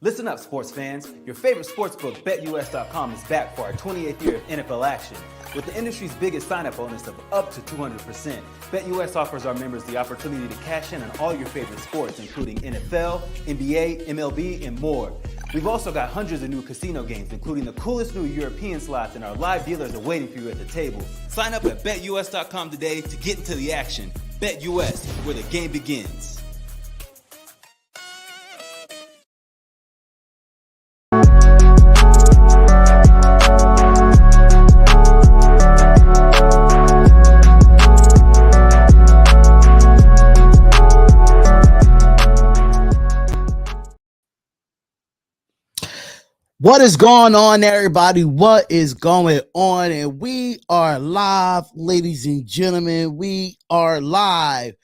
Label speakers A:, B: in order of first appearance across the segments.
A: Listen up, sports fans. Your favorite sportsbook, BetUS.com, is back for our 28th year of NFL action. With the industry's biggest sign-up bonus of up to 200%, BetUS offers our members the opportunity to cash in on all your favorite sports, including NFL, NBA, MLB, and more. We've also got hundreds of new casino games, including the coolest new European slots, and our live dealers are waiting for you at the table. Sign up at BetUS.com today to get into the action. BetUS, where the game begins.
B: What is going on, everybody? What is going on? And we are live, ladies and gentlemen. We are live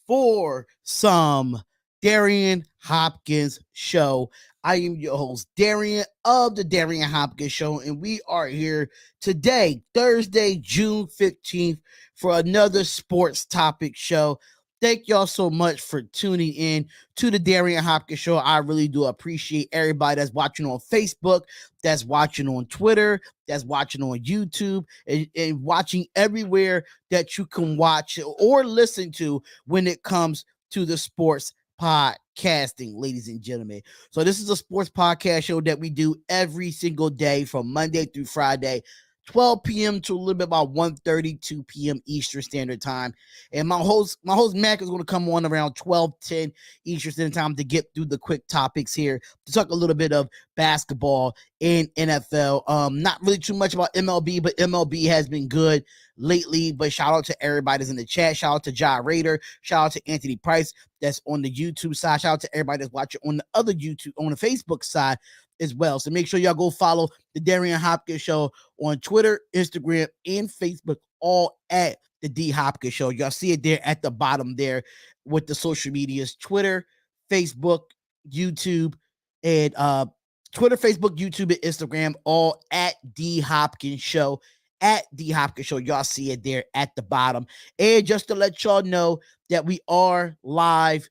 B: for some Darion Hopkins Show. I am your host, Darion of the Darion Hopkins Show, and we are here today, Thursday, June 15th, for another sports topic show. Thank y'all so much for tuning in to the Darion Hopkins Show. I really do appreciate everybody that's watching on Facebook, that's watching on Twitter, that's watching on YouTube, and watching everywhere that you can watch or listen to when it comes to the sports podcasting, ladies and gentlemen. So this is a sports podcast show that we do every single day from Monday through Friday, 12 p.m. to a little bit about 1:30, 2 p.m. Eastern Standard Time. And my host Mac is going to come on around 12:10 Eastern Standard Time to get through the quick topics here, to talk a little bit of basketball and NFL. Not really too much about MLB, but MLB has been good lately. But shout out to everybody that's in the chat. Shout out to Jai Rader. Shout out to Anthony Price that's on the YouTube side. Shout out to everybody that's watching on the other YouTube, on the Facebook side as well. So make sure y'all go follow the Darion Hopkins Show on Twitter, Instagram, and Facebook, all at the D Hopkins Show. Y'all see it there at the bottom there with the social medias: Twitter, Facebook, YouTube, and Twitter, Facebook, YouTube, and Instagram, all at D Hopkins Show. At D Hopkins Show, y'all see it there at the bottom. And just to let y'all know that we are live,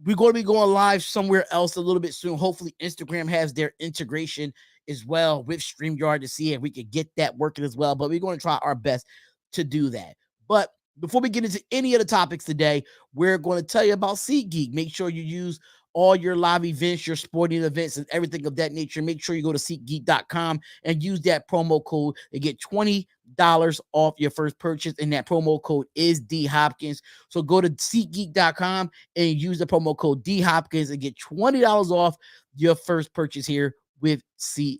B: we're going to be going live somewhere else a little bit soon. Hopefully, Instagram has their integration as well with StreamYard to see if we can get that working as well. But we're going to try our best to do that. But before we get into any of the topics today, we're going to tell you about SeatGeek. Make sure you use all your live events, your sporting events, and everything of that nature. Make sure you go to SeatGeek.com and use that promo code to get $20 off your first purchase, and that promo code is D Hopkins. So go to SeatGeek.com and use the promo code D Hopkins and get $20 off your first purchase here with SeatGeek.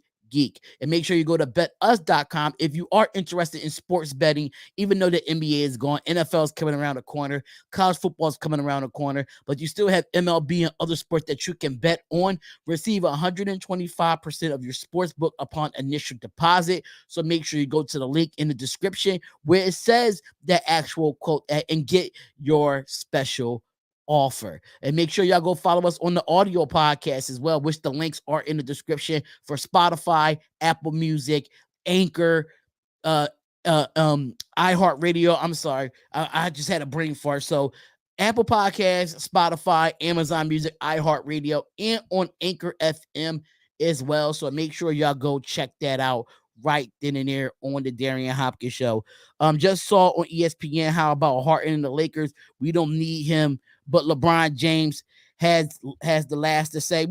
B: And make sure you go to betus.com if you are interested in sports betting. Even though the NBA is gone, NFL is coming around the corner, college football is coming around the corner, but you still have MLB and other sports that you can bet on. Receive 125% of your sports book upon initial deposit. So make sure you go to the link in the description where it says that actual quote and get your special offer. And make sure y'all go follow us on the audio podcast as well, which the links are in the description for Spotify, Apple Music, Anchor, iHeartRadio. I'm sorry, I just had a brain fart. So Apple Podcasts, Spotify, Amazon Music, iHeartRadio, and on Anchor FM as well. So make sure y'all go check that out right then and there on the Darion Hopkins Show. Just saw on ESPN how about Harden and the Lakers. We don't need him, but LeBron James has the last to say.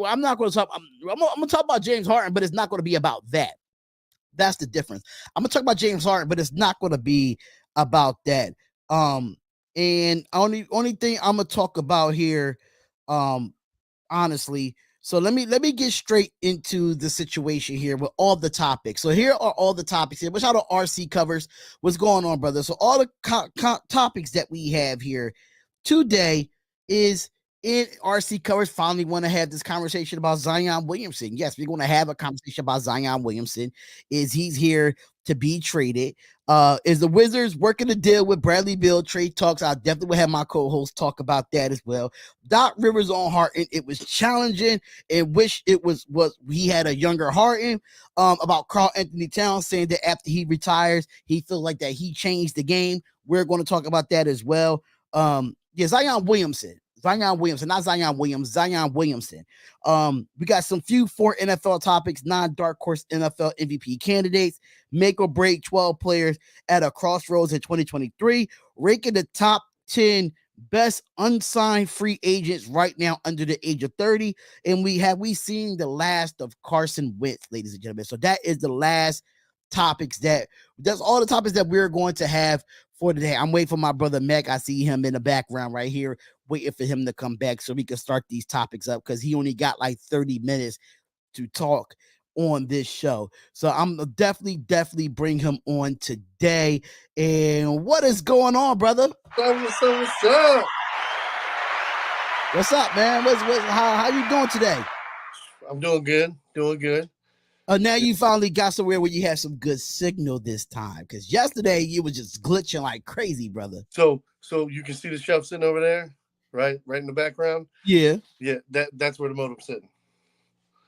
B: I'm not going to talk. I'm going to talk about James Harden, but it's not going to be about that. That's the difference. I'm going to talk about James Harden, but it's not going to be about that. And only thing I'm going to talk about here, honestly. So let me get straight into the situation here with all the topics. So here are all the topics here. Which how the RC covers what's going on, brother. So all the topics that we have here today is in RC covers. Finally want to have this conversation about Zion Williamson. Yes, we're going to have a conversation about Zion Williamson. Is he's here to be traded? Is the Wizards working a deal with Bradley Beal? Trade talks. I definitely will have my co-host talk about that as well. Doc Rivers on Harden. It was challenging and wish it was he had a younger Harden. About Karl Anthony Towns saying that after he retires, he feels like that he changed the game. We're going to talk about that as well. Yeah, Zion Williamson. Zion Williamson, not Zion Williams, Zion Williamson. We got some few 4 NFL topics, 9 dark horse NFL MVP candidates, make or break 12 players at a crossroads in 2023, ranking the top 10 best unsigned free agents right now under the age of 30. And we seen the last of Carson Wentz, ladies and gentlemen. So that is the last that's all the topics that we're going to have for today. I'm waiting for my brother Mac. I see him in the background right here, waiting for him to come back so we can start these topics up, because he only got like 30 minutes to talk on this show. So I'm definitely bring him on today. And what is going on, brother?
C: What's up?
B: What's up, man? How you doing today?
C: I'm doing good.
B: Now you finally got somewhere where you have some good signal this time, because yesterday you was just glitching like crazy, brother.
C: So you can see the shelf sitting over there, right in the background.
B: Yeah.
C: That's where the modem's sitting.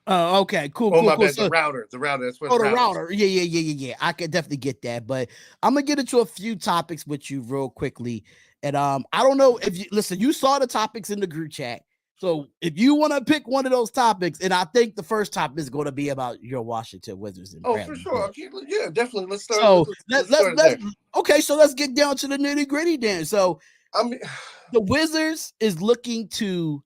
B: Oh, okay, cool.
C: Bad. So, the router. That's where.
B: The router. Yeah. I could definitely get that, but I'm gonna get into a few topics with you real quickly. And I don't know if you saw the topics in the group chat. So if you want to pick one of those topics, and I think the first topic is going to be about your Washington Wizards. And
C: for sure. Okay, yeah, definitely. Let's start.
B: So let's get down to the nitty gritty then. So the Wizards is looking to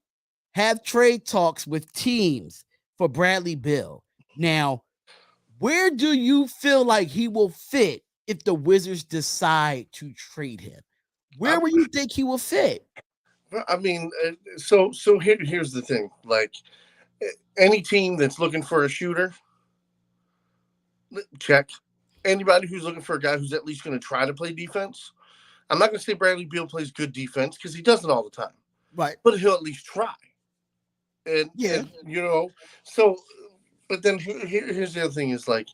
B: have trade talks with teams for Bradley Beal. Now, where do you feel like he will fit if the Wizards decide to trade him? Where would you think he will fit?
C: I mean, here's the thing. Like, any team that's looking for a shooter, check. Anybody who's looking for a guy who's at least going to try to play defense. I'm not going to say Bradley Beal plays good defense, because he doesn't all the time.
B: Right.
C: But he'll at least try. And so, but then here's the other thing is, like,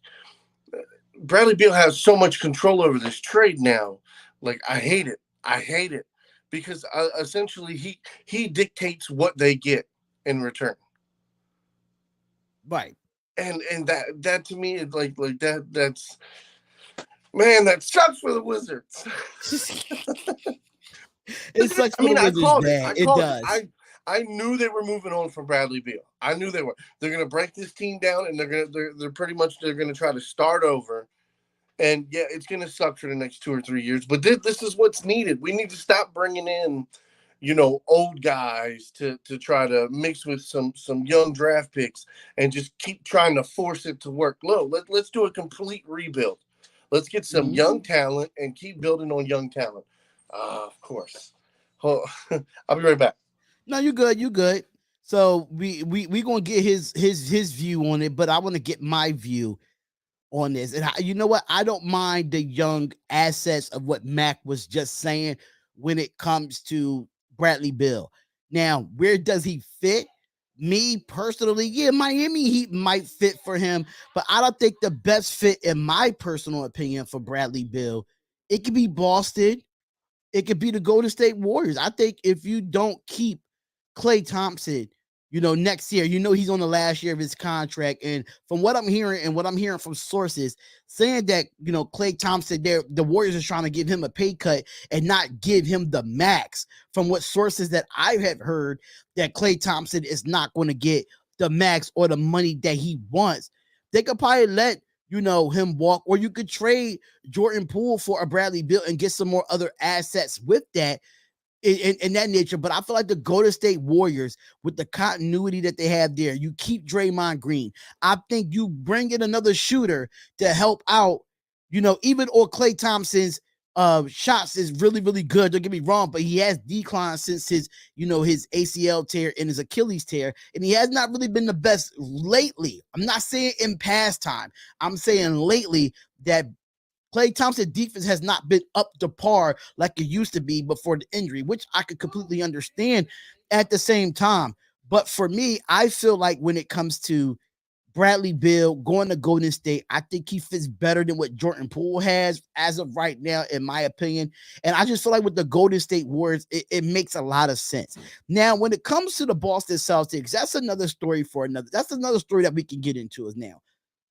C: Bradley Beal has so much control over this trade now. Like, I hate it. Because essentially he dictates what they get in return.
B: Right.
C: And that to me is like that's man, that sucks for the Wizards.
B: It sucks for the Wizards. It does.
C: I knew they were moving on from Bradley Beal. I knew they were. They're going to break this team down, and they're pretty much going to try to start over. And yeah, it's going to suck for the next 2 or 3 years, but this is what's needed. We need to stop bringing in, old guys to try to mix with some young draft picks and just keep trying to force it to work. Let's do a complete rebuild. Let's get some young talent and keep building on young talent. Of course. I'll be right back.
B: No, you good. So we gonna get his view on it, but I want to get my view on this. And you know what? I don't mind the young assets of what Mac was just saying when it comes to Bradley Beal. Now, where does he fit? Me personally, yeah, Miami Heat might fit for him, but I don't think the best fit, in my personal opinion, for Bradley Beal, it could be Boston. It could be the Golden State Warriors. I think if you don't keep Klay Thompson, next year, he's on the last year of his contract. And from what I'm hearing and what I'm hearing from sources saying that, Klay Thompson, the Warriors are trying to give him a pay cut and not give him the max. From what sources that I have heard, that Klay Thompson is not going to get the max or the money that he wants. They could probably let, him walk, or you could trade Jordan Poole for a Bradley Beal and get some more other assets with that. In that nature, but I feel like the Golden State Warriors, with the continuity that they have there, you keep Draymond Green. I think you bring in another shooter to help out, even or Klay Thompson's shots is really, really good. Don't get me wrong, but he has declined since his ACL tear and his Achilles tear, and he has not really been the best lately. I'm not saying in past time. I'm saying lately that Klay Thompson's defense has not been up to par like it used to be before the injury, which I could completely understand at the same time. But for me, I feel like when it comes to Bradley Beal going to Golden State, I think he fits better than what Jordan Poole has as of right now, in my opinion. And I just feel like with the Golden State Warriors, it makes a lot of sense. Now, when it comes to the Boston Celtics, that's another story that's another story that we can get into now.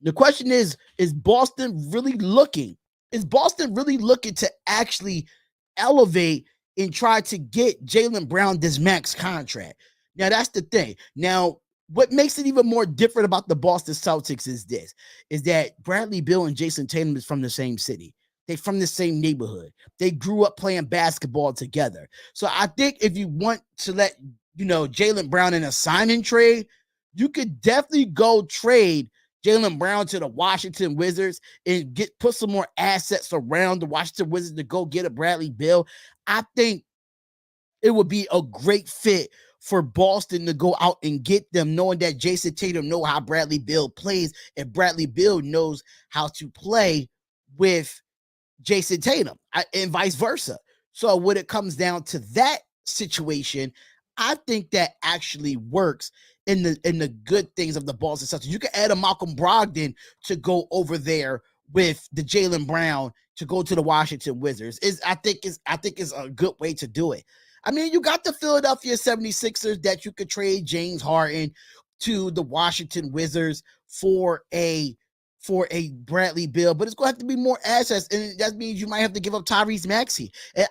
B: The question is Boston really looking? Is Boston really looking to actually elevate and try to get Jaylen Brown this max contract. Now, that's the thing. Now, what makes it even more different about the Boston Celtics is that Bradley Beal and Jason Tatum is from the same city. They're from the same neighborhood. They grew up playing basketball together. So I think if you want to let, Jaylen Brown in a signing trade, you could definitely go trade Jaylen Brown to the Washington Wizards and put some more assets around the Washington Wizards to go get a Bradley Beal. I think it would be a great fit for Boston to go out and get them, knowing that Jason Tatum knows how Bradley Beal plays, and Bradley Beal knows how to play with Jason Tatum, and vice versa. So when it comes down to that situation, I think that actually works in the good things of the Boston Celtics. You can add a Malcolm Brogdon to go over there with the Jaylen Brown to go to the Washington Wizards. I think is a good way to do it. I mean, you got the Philadelphia 76ers that you could trade James Harden to the Washington Wizards for a Bradley Beal, but it's going to have to be more assets, and that means you might have to give up Tyrese Maxey. And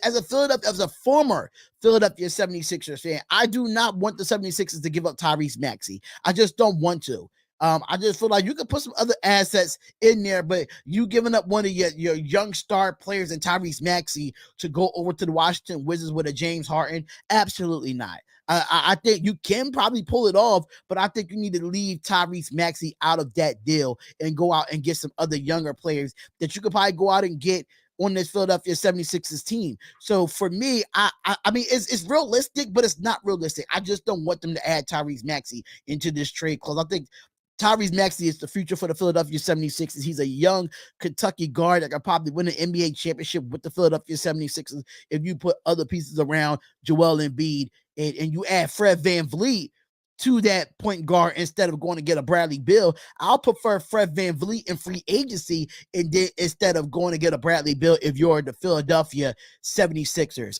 B: as a former Philadelphia 76ers fan, I do not want the 76ers to give up Tyrese Maxey. I just don't want to. I just feel like you could put some other assets in there, but you giving up one of your young star players and Tyrese Maxey to go over to the Washington Wizards with a James Harden, absolutely not. I think you can probably pull it off, but I think you need to leave Tyrese Maxey out of that deal and go out and get some other younger players that you could probably go out and get on this Philadelphia 76ers team. So for me, I mean, it's realistic, but it's not realistic. I just don't want them to add Tyrese Maxey into this trade clause. I think Tyrese Maxey is the future for the Philadelphia 76ers. He's a young Kentucky guard that could probably win an NBA championship with the Philadelphia 76ers if you put other pieces around Joel Embiid and you add Fred VanVleet to that point guard instead of going to get a Bradley Beal. I'll prefer Fred VanVleet in free agency and then instead of going to get a Bradley Beal if you're the Philadelphia 76ers.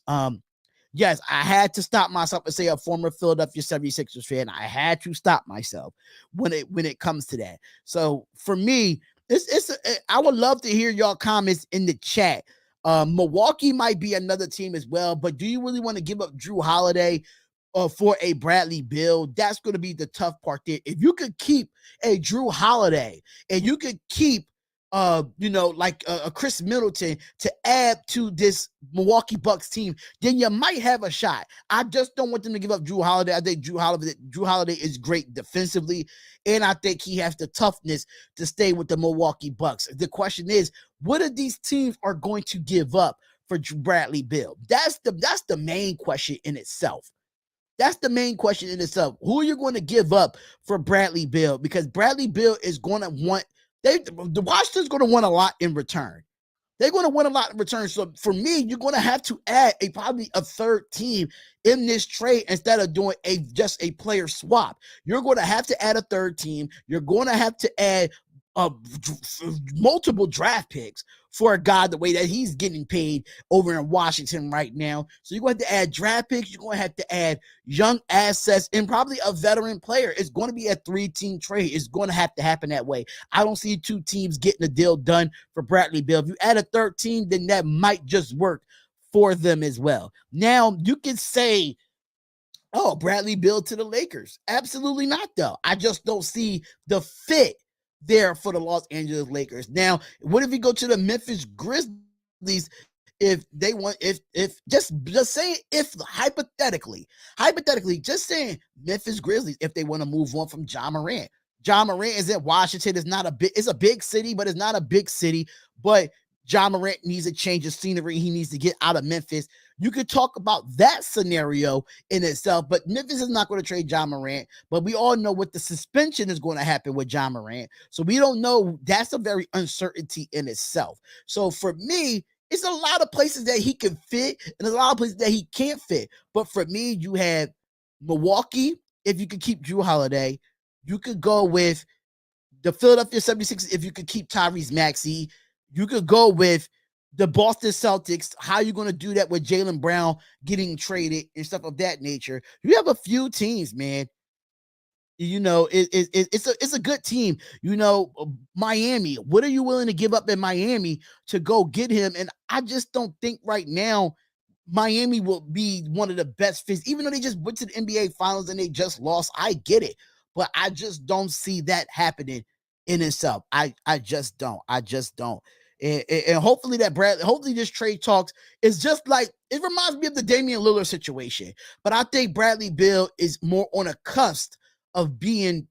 B: Yes, I had to stop myself and say a former Philadelphia 76ers fan. I had to stop myself when it comes to that. So for me, I would love to hear y'all comments in the chat. Milwaukee might be another team as well, but do you really want to give up Drew Holiday for a Bradley Beal? That's going to be the tough part there. If you could keep a Drew Holiday and you could keep a Chris Middleton to add to this Milwaukee Bucks team, then you might have a shot. I just don't want them to give up Drew Holiday. I think Drew Holiday is great defensively, and I think he has the toughness to stay with the Milwaukee Bucks. The question is, what are these teams are going to give up for Bradley Beal? That's the main question in itself. That's the main question in itself. Who are you going to give up for Bradley Beal? Because Bradley Beal is going to want the Washington's going to want a lot in return. They're going to want a lot in return. So for me, you're going to have to add probably a third team in this trade instead of doing just a player swap. You're going to have to add a third team. You're going to have to add multiple draft picks for a guy the way that he's getting paid over in Washington right now. So you're going to have to add draft picks. You're going to have to add young assets and probably a veteran player. It's going to be a 3-team trade. It's going to have to happen that way. I don't see 2 teams getting a deal done for Bradley Beal. If you add a third team, then that might just work for them as well. Now you can say, oh, Bradley Beal to the Lakers. Absolutely not, though. I just don't see the fit there for the Los Angeles Lakers. Now, what if you go to the Memphis Grizzlies if they want, if just saying, if hypothetically, just saying Memphis Grizzlies, if they want to move on from Ja Morant. Ja Morant is in Washington. It's a big city, but it's not a big city. But Ja Morant needs a change of scenery. He needs to get out of Memphis. You could talk about that scenario in itself, but Memphis is not going to trade Ja Morant. But we all know what the suspension is going to happen with Ja Morant. So we don't know. That's a very uncertainty in itself. So for me, it's a lot of places that he can fit, and there's a lot of places that he can't fit. But for me, you have Milwaukee. If you could keep Drew Holiday, you could go with the Philadelphia 76ers if you could keep Tyrese Maxey. You could go with the Boston Celtics. How are you going to do that with Jaylen Brown getting traded and stuff of that nature? You have a few teams, man. You know, it's a good team. You know, Miami. What are you willing to give up in Miami to go get him? And I just don't think right now Miami will be one of the best fits, even though they just went to the NBA Finals and they just lost. I get it, but I just don't see that happening in itself. I just don't. I just don't. And hopefully hopefully this trade talks is just like, it reminds me of the Damian Lillard situation. But I think Bradley Beal is more on a cusp of being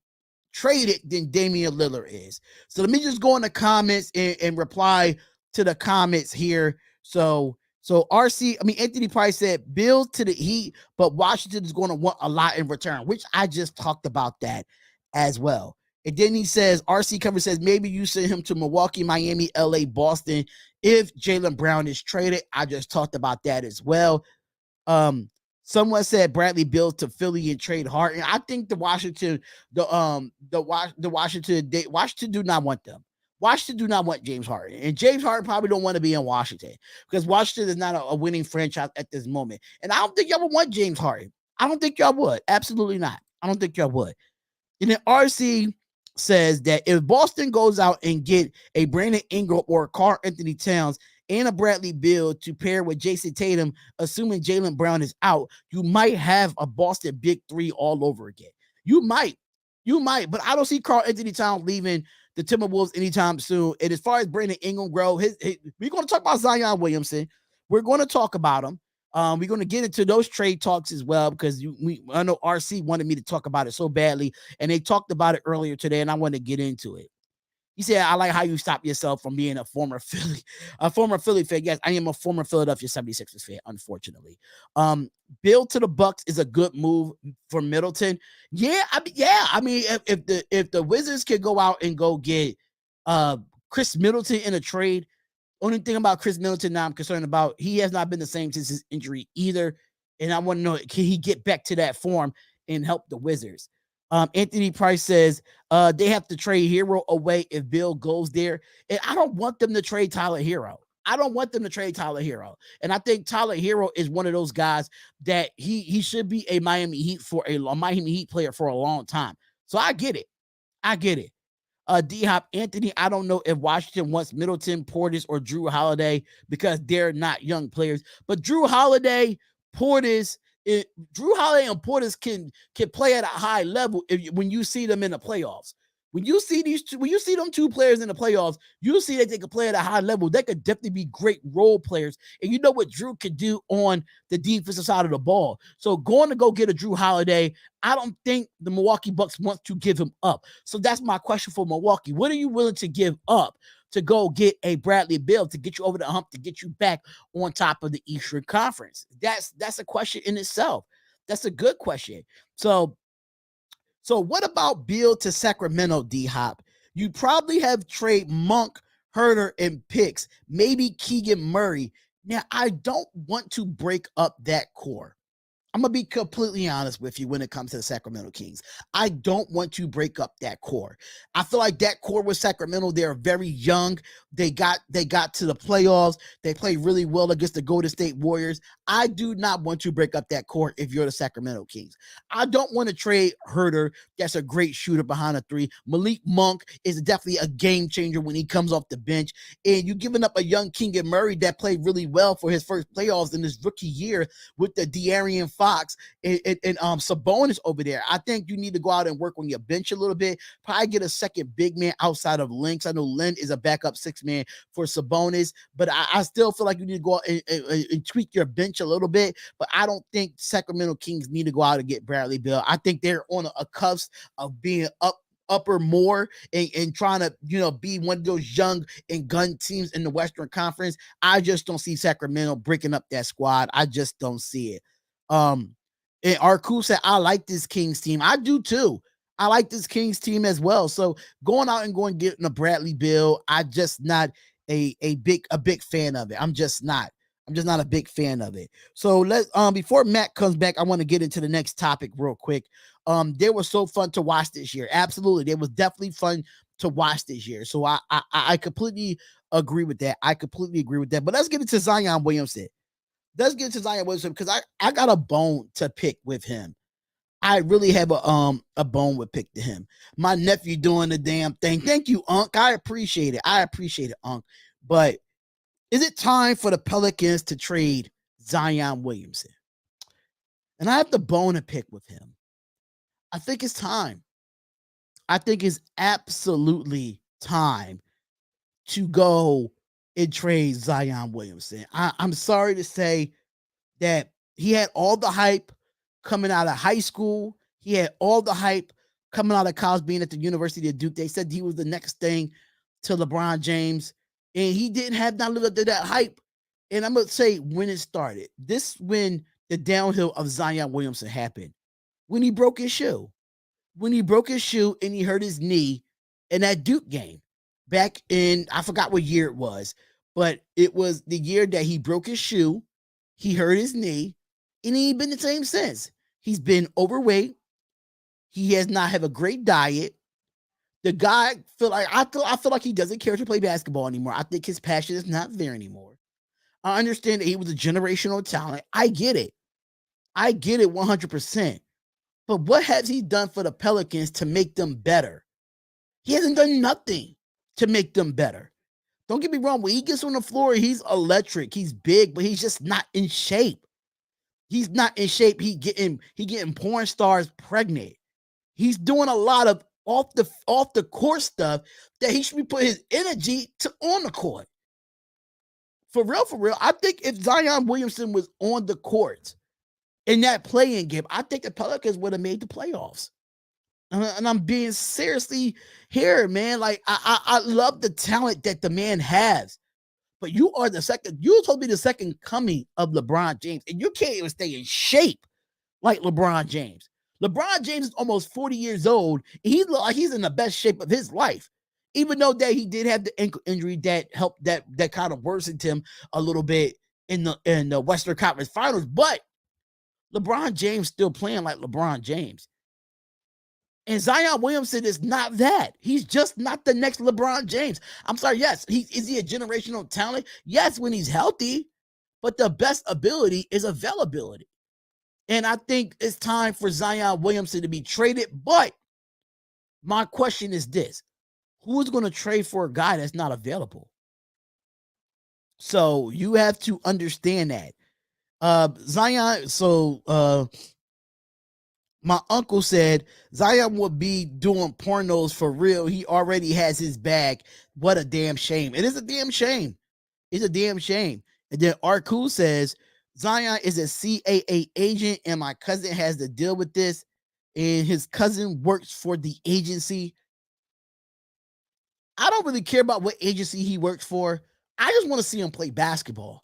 B: traded than Damian Lillard is. So let me just go in the comments and reply to the comments here. So Anthony Price said Bill to the Heat, but Washington is going to want a lot in return, which I just talked about that as well. And then he says, RC Cover says, maybe you send him to Milwaukee, Miami, LA, Boston if Jaylen Brown is traded. I just talked about that as well. Someone said Bradley Beal to Philly and trade Harden. I think Washington do not want them. Washington do not want James Harden, and James Harden probably don't want to be in Washington because Washington is not a winning franchise at this moment. And I don't think y'all would want James Harden. I don't think y'all would. Absolutely not. I don't think y'all would. And then RC says that if Boston goes out and get a Brandon Ingram or Karl Anthony Towns and a Bradley Beal to pair with Jason Tatum, assuming Jaylen Brown is out, you might have a Boston big three all over again. You might, but I don't see Karl Anthony Towns leaving the Timberwolves anytime soon. And as far as Brandon Ingram we're going to talk about Zion Williamson. We're going to talk about him. We're going to get into those trade talks as well because I know RC wanted me to talk about it so badly, and they talked about it earlier today, and I want to get into it. He said, I like how you stop yourself from being a former Philly fan. Yes, I am a former Philadelphia 76ers fan, unfortunately. Bill to the Bucks is a good move for Middleton. I mean, if the Wizards can go out and go get Chris Middleton in a trade, only thing about Chris Middleton now I'm concerned about, he has not been the same since his injury either. And I want to know, can he get back to that form and help the Wizards? Anthony Price says they have to trade Hero away if Bill goes there. And I don't want them to trade Tyler Hero. And I think Tyler Hero is one of those guys that he should be a Miami Heat player for a long time. So I get it. D-Hop, Anthony, I don't know if Washington wants Middleton, Portis, or Drew Holiday because they're not young players. But Drew Holiday, and Portis can play at a high level when you see them in the playoffs. When you see them two players in the playoffs, you see that they can play at a high level. They could definitely be great role players. And you know what Drew could do on the defensive side of the ball. So going to go get a Drew Holiday, I don't think the Milwaukee Bucks want to give him up. So that's my question for Milwaukee. What are you willing to give up to go get a Bradley Beal to get you over the hump, to get you back on top of the Eastern Conference? That's a question in itself. That's a good question. So what about Beal to Sacramento, D-Hop? You probably have trade Monk, Herter, and picks, maybe Keegan Murray. Now, I don't want to break up that core. I'm going to be completely honest with you when it comes to the Sacramento Kings. I don't want to break up that core. I feel like that core with Sacramento, they're very young. They got to the playoffs. They played really well against the Golden State Warriors. I do not want to break up that core if you're the Sacramento Kings. I don't want to trade Herter. That's a great shooter behind a three. Malik Monk is definitely a game changer when he comes off the bench. And you're giving up a young Keegan Murray that played really well for his first playoffs in his rookie year with the De'Aaron Fox and Sabonis over there. I think you need to go out and work on your bench a little bit. Probably get a second big man outside of Lynx. I know Lynn is a backup six man for Sabonis, but I still feel like you need to go out and tweak your bench a little bit. But I don't think Sacramento Kings need to go out and get Bradley Beal. I think they're on a cusp of being upper more and trying to, be one of those young and gun teams in the Western Conference. I just don't see Sacramento breaking up that squad. I just don't see it. And Arku said, I like this Kings team. I do too. I like this Kings team as well. So going out and getting a Bradley Beal, I just not a big fan of it. I'm just not a big fan of it. So let's before Matt comes back, I want to get into the next topic real quick. They were so fun to watch this year. Absolutely. They was definitely fun to watch this year. So I completely agree with that. But let's get into Zion Williamson. Because I got a bone to pick with him. I really have a bone with pick to him. My nephew doing the damn thing. Thank you, Unc. I appreciate it, Unc. But is it time for the Pelicans to trade Zion Williamson. And I have to bone to pick with him. I think it's time. I think it's absolutely time to go and trade Zion Williamson. I'm sorry to say that he had all the hype coming out of high school. He had all the hype coming out of college, being at the University of Duke. They said he was the next thing to LeBron James, and he didn't have not lived up to that hype. And I'm going to say when it started. This when the downhill of Zion Williamson happened. When he broke his shoe. When he broke his shoe and he hurt his knee in that Duke game back in, I forgot what year it was, but it was the year that he broke his shoe, he hurt his knee, and he ain't been the same since. He's been overweight. He has not have a great diet. The guy I feel like he doesn't care to play basketball anymore. I think his passion is not there anymore. I understand that he was a generational talent. I get it. I get it 100%. But what has he done for the Pelicans to make them better? He hasn't done nothing to make them better. Don't get me wrong. When he gets on the floor, he's electric. He's big, but he's just not in shape. He's not in shape. He getting porn stars pregnant. He's doing a lot of off the court stuff that he should be putting his energy to on the court. For real, I think if Zion Williamson was on the court in that play-in game, I think the Pelicans would have made the playoffs. And I'm being seriously here, man. Like, I love the talent that the man has. But you're supposed to be the second coming of LeBron James, and you can't even stay in shape like LeBron James. LeBron James is almost 40 years old, and he looks like he's in the best shape of his life. Even though that he did have the ankle injury that helped that kind of worsened him a little bit in the Western Conference Finals, but LeBron James still playing like LeBron James. And Zion Williamson is not that. He's just not the next LeBron James. I'm sorry, yes, is he a generational talent? Yes, when he's healthy, but the best ability is availability. And I think it's time for Zion Williamson to be traded, but my question is this. Who's going to trade for a guy that's not available? So you have to understand that. Zion, my uncle said Zion would be doing pornos for real. He already has his bag. What a damn shame. It is a damn shame. It's a damn shame. And then Arku says Zion is a CAA agent and my cousin has to deal with this. And his cousin works for the agency. I don't really care about what agency he works for. I just want to see him play basketball.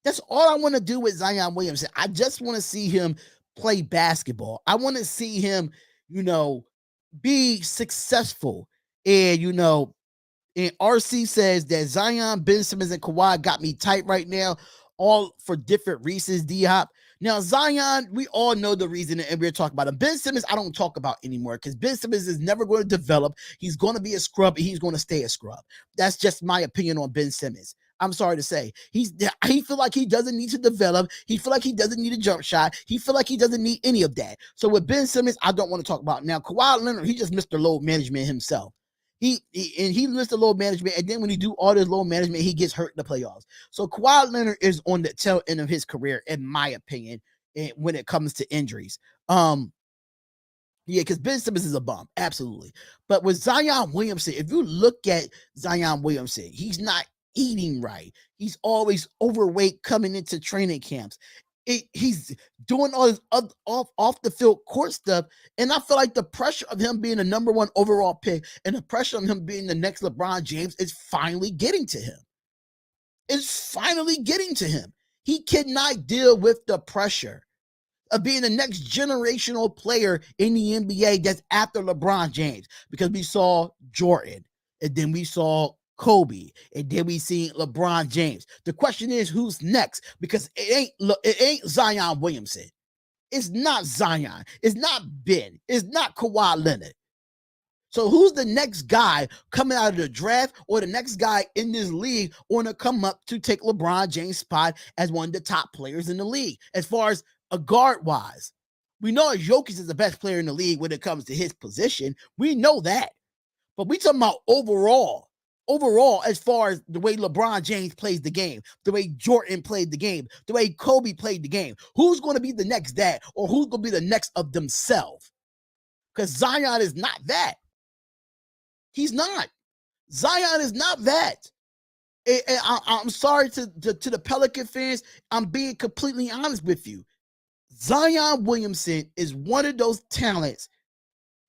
B: That's all I want to do with Zion Williamson. I just want to see him play basketball. I want to see him, be successful. And, and RC says that Zion, Ben Simmons, and Kawhi got me tight right now, all for different reasons, D-Hop. Now, Zion, we all know the reason, and we're talking about him. Ben Simmons, I don't talk about anymore because Ben Simmons is never going to develop. He's going to be a scrub, and he's going to stay a scrub. That's just my opinion on Ben Simmons. I'm sorry to say. He feel like he doesn't need to develop. He feel like he doesn't need a jump shot. He feel like he doesn't need any of that. So with Ben Simmons, I don't want to talk about. Now, Kawhi Leonard, he just missed the load management himself. He missed the load management, and then when he do all this load management, he gets hurt in the playoffs. So Kawhi Leonard is on the tail end of his career, in my opinion, when it comes to injuries. Yeah, because Ben Simmons is a bum, absolutely. But with Zion Williamson, if you look at Zion Williamson, he's not eating right. He's always overweight coming into training camps. He's doing all this off the field court stuff, and I feel like the pressure of him being the number 1 overall pick and the pressure of him being the next LeBron James is finally getting to him. It's finally getting to him. He cannot deal with the pressure of being the next generational player in the NBA that's after LeBron James, because we saw Jordan, and then we saw Kobe, and then we see LeBron James. The question is, who's next? Because it ain't Zion Williamson. It's not Zion. It's not Ben. It's not Kawhi Leonard. So who's the next guy coming out of the draft, or the next guy in this league want to come up to take LeBron James' spot as one of the top players in the league? As far as a guard wise, we know Jokic is the best player in the league when it comes to his position. We know that. But we talking about overall. overall, as far as the way LeBron James plays the game, the way Jordan played the game, the way Kobe played the game, who's going to be the next that, or who's going to be the next of themselves? Because Zion is not that. He's not. Zion is not that. And I'm sorry to the Pelican fans. I'm being completely honest with you. Zion Williamson is one of those talents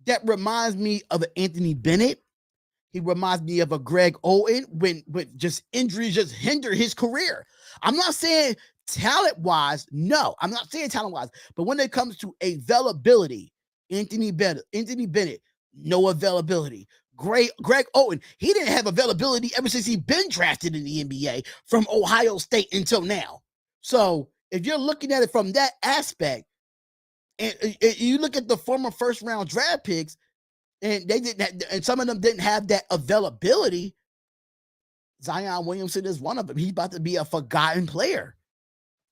B: that reminds me of an Anthony Bennett. He reminds me of a Greg Oden when just injuries just hinder his career. I'm not saying talent-wise, no. I'm not saying talent-wise, but when it comes to availability, Anthony Bennett, no availability. Greg Oden, he didn't have availability ever since he's been drafted in the NBA from Ohio State until now. So if you're looking at it from that aspect, and you look at the former first-round draft picks, and they didn't, and some of them didn't have that availability. Zion Williamson is one of them. He's about to be a forgotten player.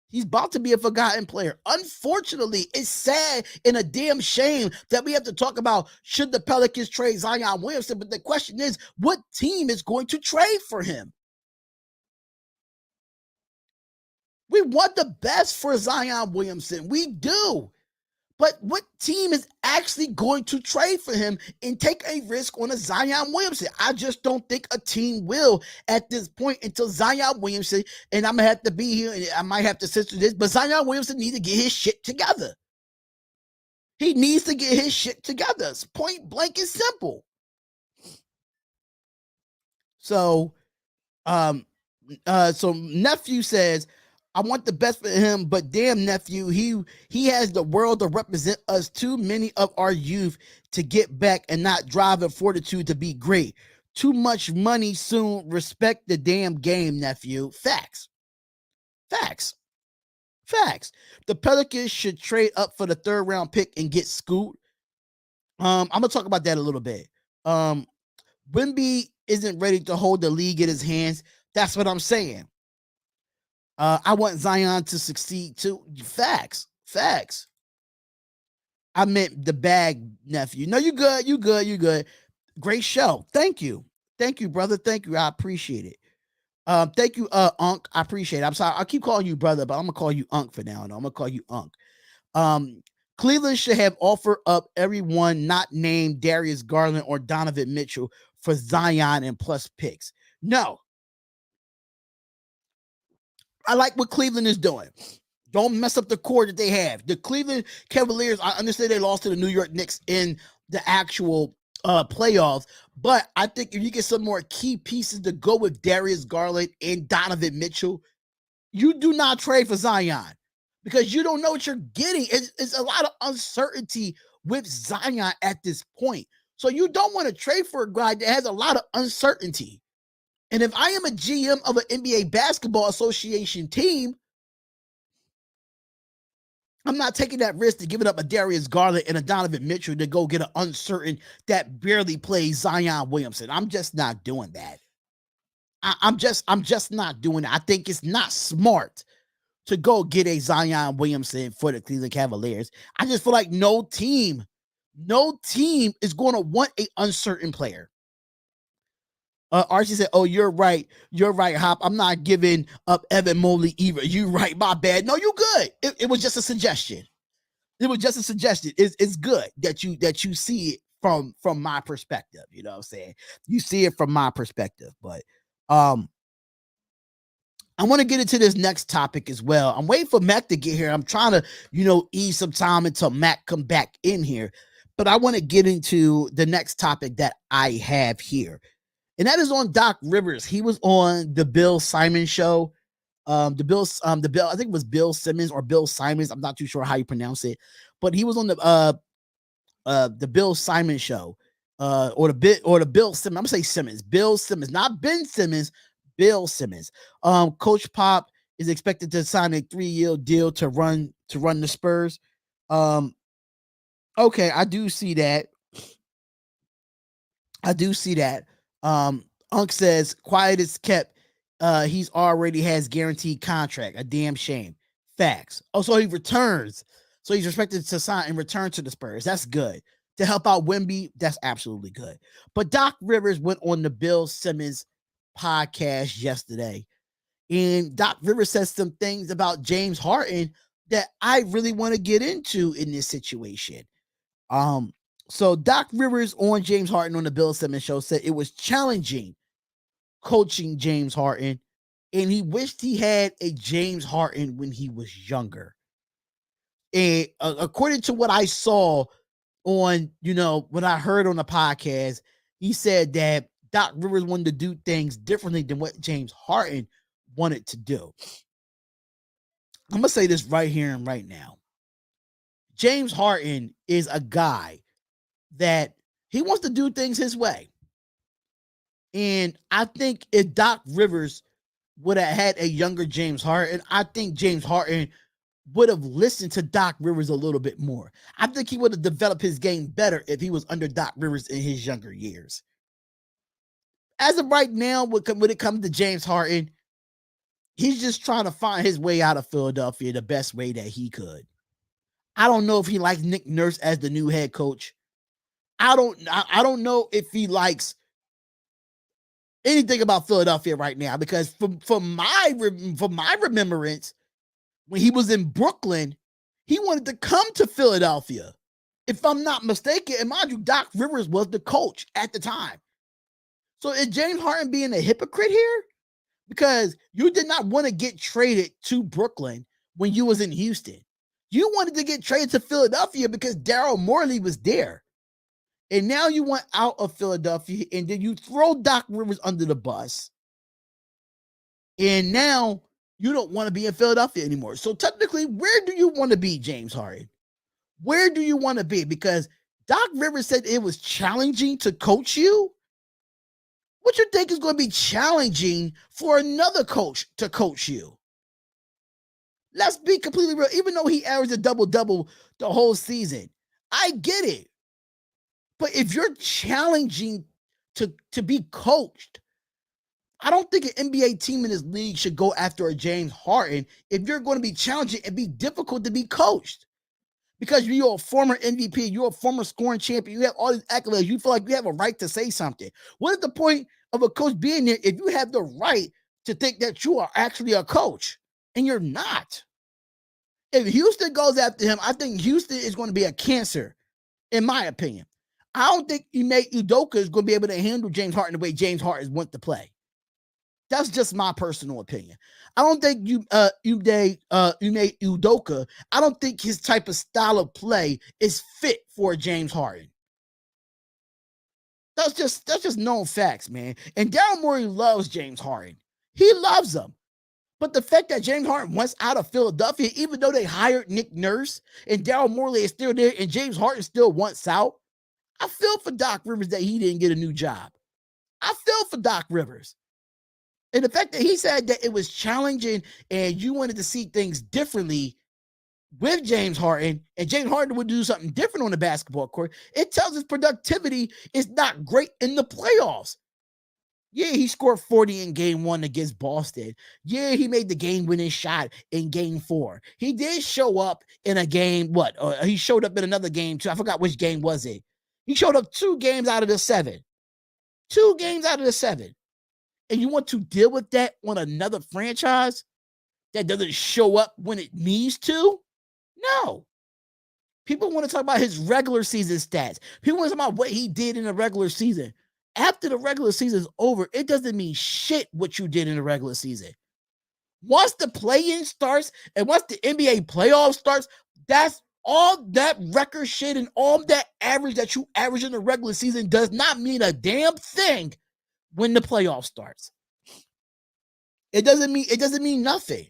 B: He's about to be a forgotten player. Unfortunately, it's sad and a damn shame that we have to talk about should the Pelicans trade Zion Williamson, but the question is, what team is going to trade for him? We want the best for Zion Williamson. We do. But what team is actually going to trade for him and take a risk on a Zion Williamson? I just don't think a team will at this point until Zion Williamson, and I'm going to have to be here, and I might have to censor this, but Zion Williamson needs to get his shit together. He needs to get his shit together. It's point blank and simple. So, so nephew says, I want the best for him, but damn nephew, he has the world to represent us. Too many of our youth to get back and not drive and fortitude to be great. Too much money soon. Respect the damn game, nephew. Facts. The Pelicans should trade up for the 3rd round pick and get Scoot. I'm gonna talk about that a little bit. Wemby isn't ready to hold the league in his hands. That's what I'm saying. I want Zion to succeed too. Facts. I meant the bag, nephew. No, you good. Great show. Thank you, brother. Thank you. I appreciate it. Thank you, Unc. I appreciate it. I'm sorry. I keep calling you brother, but I'm gonna call you Unc for now. And I'm gonna call you Unc. Cleveland should have offered up everyone not named Darius Garland or Donovan Mitchell for Zion and plus picks. No. I like what Cleveland is doing. Don't mess up the core that they have. The Cleveland Cavaliers, I understand they lost to the New York Knicks in the actual playoffs, but I think if you get some more key pieces to go with Darius Garland and Donovan Mitchell, you do not trade for Zion because you don't know what you're getting. It's a lot of uncertainty with Zion at this point. So you don't want to trade for a guy that has a lot of uncertainty. And if I am a GM of an NBA Basketball Association team, I'm not taking that risk to giving up a Darius Garland and a Donovan Mitchell to go get an uncertain that barely plays Zion Williamson. I'm just not doing that. I'm just not doing it. I think it's not smart to go get a Zion Williamson for the Cleveland Cavaliers. I just feel like no team is going to want an uncertain player. Archie said, "Oh, you're right, Hop. I'm not giving up Evan Mobley either. You right, my bad. No, you good. It was just a suggestion. It's good that you see it from my perspective. You know what I'm saying? You see it from my perspective. But I want to get into this next topic as well. I'm waiting for Mac to get here. I'm trying to ease some time until Mac come back in here. But I want to get into the next topic that I have here. And that is on Doc Rivers. He was on the Bill Simon show. I think it was Bill Simmons or Bill Simons. I'm not too sure how you pronounce it, but he was on the Bill Simon show, or the Bill Simmons. I'm gonna say Simmons. Bill Simmons, not Ben Simmons. Bill Simmons. Coach Pop is expected to sign a 3-year deal to run the Spurs. Okay, I do see that. Unc says quiet is kept. He's already has guaranteed contract. A damn shame. Facts. Oh, so he returns. So he's expected to sign and return to the Spurs. That's good. To help out Wemby, that's absolutely good. But Doc Rivers went on the Bill Simmons podcast yesterday, and Doc Rivers said some things about James Harden that I really want to get into in this situation. So Doc Rivers on James Harden on the Bill Simmons show said it was challenging coaching James Harden, and he wished he had a James Harden when he was younger. And according to what I saw on, what I heard on the podcast, he said that Doc Rivers wanted to do things differently than what James Harden wanted to do. I'm going to say this right here and right now. James Harden is a guy that he wants to do things his way. And I think if Doc Rivers would have had a younger James Harden, I think James Harden would have listened to Doc Rivers a little bit more. I think he would have developed his game better if he was under Doc Rivers in his younger years. As of right now, when it comes to James Harden, he's just trying to find his way out of Philadelphia the best way that he could. I don't know if he likes Nick Nurse as the new head coach. I don't know if he likes anything about Philadelphia right now, because from my remembrance, when he was in Brooklyn, he wanted to come to Philadelphia. If I'm not mistaken, and mind you, Doc Rivers was the coach at the time. So is James Harden being a hypocrite here? Because you did not want to get traded to Brooklyn when you was in Houston. You wanted to get traded to Philadelphia because Daryl Morey was there. And now you want out of Philadelphia, and then you throw Doc Rivers under the bus. And now you don't want to be in Philadelphia anymore. So technically, where do you want to be, James Harden? Where do you want to be? Because Doc Rivers said it was challenging to coach you. What you think is going to be challenging for another coach to coach you? Let's be completely real. Even though he averaged a double-double the whole season, I get it. But if you're challenging to be coached, I don't think an NBA team in this league should go after a James Harden if you're going to be challenging and be difficult to be coached. Because you're a former MVP, you're a former scoring champion, you have all these accolades, you feel like you have a right to say something. What is the point of a coach being there if you have the right to think that you are actually a coach and you're not? If Houston goes after him, I think Houston is going to be a cancer, in my opinion. I don't think Ime Udoka is going to be able to handle James Harden the way James Harden wants to play. That's just my personal opinion. I don't think Ime Udoka, I don't think his type of style of play is fit for James Harden. That's just known facts, man. And Daryl Morey loves James Harden. He loves him. But the fact that James Harden wants out of Philadelphia, even though they hired Nick Nurse and Daryl Morey is still there and James Harden still wants out, I feel for Doc Rivers that he didn't get a new job. I feel for Doc Rivers. And the fact that he said that it was challenging and you wanted to see things differently with James Harden, and James Harden would do something different on the basketball court, it tells his productivity is not great in the playoffs. Yeah, he scored 40 in game 1 against Boston. Yeah, he made the game-winning shot in game 4. He did show up in a game, he showed up in another game too. I forgot which game was it. He showed up 2 games out of the 7. 2 games out of the 7. And you want to deal with that on another franchise that doesn't show up when it needs to? No. People want to talk about his regular season stats. People want to talk about what he did in the regular season. After the regular season is over, it doesn't mean shit what you did in the regular season. Once the play-in starts and once the NBA playoffs starts, that's all that record shit and all that average that you average in the regular season does not mean a damn thing when the playoff starts. It doesn't mean nothing.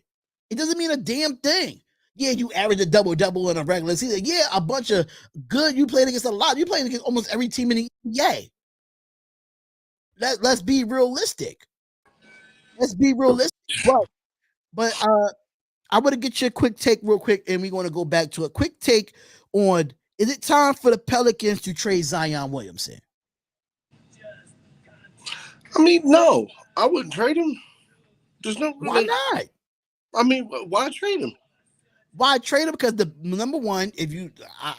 B: It doesn't mean a damn thing. Yeah, you average a double-double in a regular season. Yeah, a bunch of good. You playing against a lot. You playing against almost every team in the NBA. Let's be realistic. Let's be realistic. But I want to get you a quick take real quick, and we're going to go back to a quick take on, is it time for the Pelicans to trade Zion Williamson?
C: I mean, no. I wouldn't trade him. There's no
B: Why not?
C: I mean, why trade him?
B: Why trade him? Because the number one,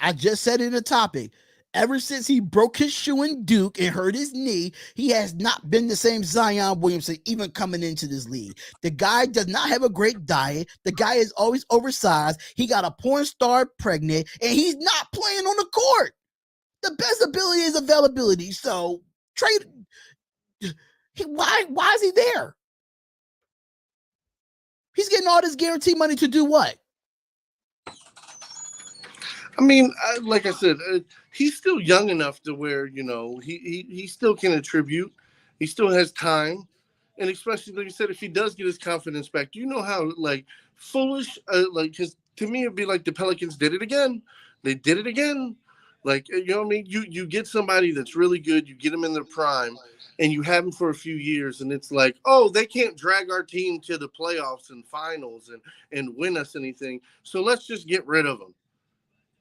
B: I just said in the topic, ever since he broke his shoe in Duke and hurt his knee, he has not been the same Zion Williamson even coming into this league. The guy does not have a great diet. The guy is always oversized. He got a porn star pregnant, and he's not playing on the court. The best ability is availability. So trade. Why is he there? He's getting all this guarantee money to do what?
C: I mean, like I said, he's still young enough to where, you know, he still can attribute. He still has time. And especially, like you said, if he does get his confidence back, you know how, like, foolish, because to me, it'd be like the Pelicans did it again. They did it again. Like, you know what I mean? You get somebody that's really good, you get them in their prime, and you have them for a few years, and it's like, oh, they can't drag our team to the playoffs and finals and win us anything, so let's just get rid of them.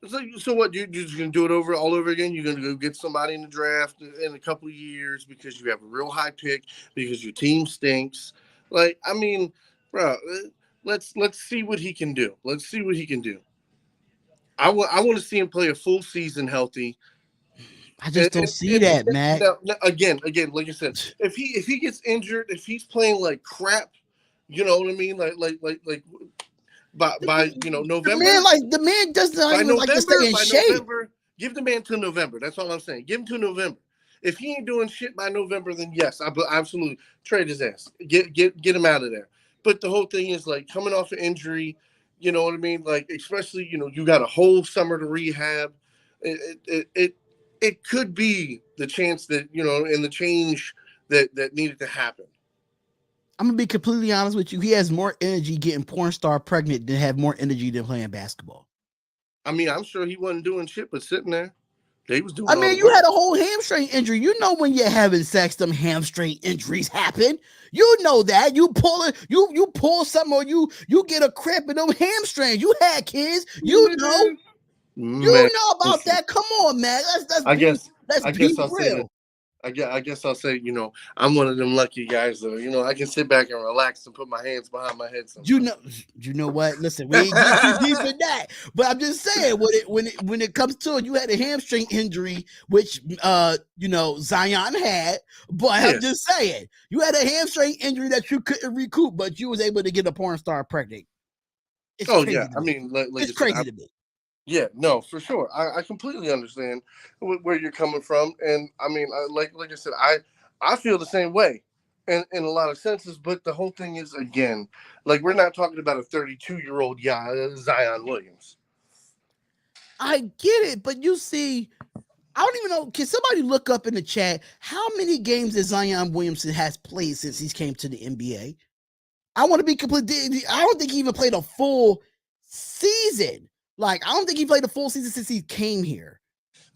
C: It's like, so what? You're just going to do it all over again? You're going to go get somebody in the draft in a couple of years because you have a real high pick, because your team stinks. Like, I mean, bro, let's see what he can do. Let's see what he can do. I want to see him play a full season healthy.
B: I just don't see that, man.
C: Again, like I said, if he gets injured, if he's playing like crap, you know what I mean? Like by November.
B: The man doesn't even like to stay in shape.
C: November, give the man till November. That's all I'm saying. Give him to November. If he ain't doing shit by November, then yes, I absolutely trade his ass. Get him out of there. But the whole thing is like coming off an injury, you know what I mean? Like, especially, you got a whole summer to rehab. It could be the chance that, and the change that needed to happen.
B: I'm going to be completely honest with you. He has more energy getting porn star pregnant than have more energy than playing basketball.
C: I mean, I'm sure he wasn't doing shit but sitting there. He was doing.
B: I mean, you had a whole hamstring injury. You know, when you're having sex, them hamstring injuries happen. You know that. You pull it, you pull something, or you get a cramp in them hamstrings. You had kids. You know. You know about that. Come on, man. Let's be real.
C: I guess I'll say, I'm one of them lucky guys that, I can sit back and relax and put my hands behind my head sometimes.
B: You know what? Listen, we ain't get too deep in that. But I'm just saying, when it comes to it, you had a hamstring injury, which Zion had. But yeah. I'm just saying, you had a hamstring injury that you couldn't recoup, but you was able to get a porn star pregnant.
C: It's crazy. I mean,
B: it's crazy to me.
C: Yeah, no, for sure. I completely understand where you're coming from, and I mean, like I said, I feel the same way, in a lot of senses. But the whole thing is, again, like, we're not talking about a 32-year-old Zion Williams.
B: I get it, but you see, I don't even know. Can somebody look up in the chat how many games that Zion Williamson has played since he came to the NBA? I want to be completely. I don't think he even played a full season. Like, I don't think he played a full season since he came here.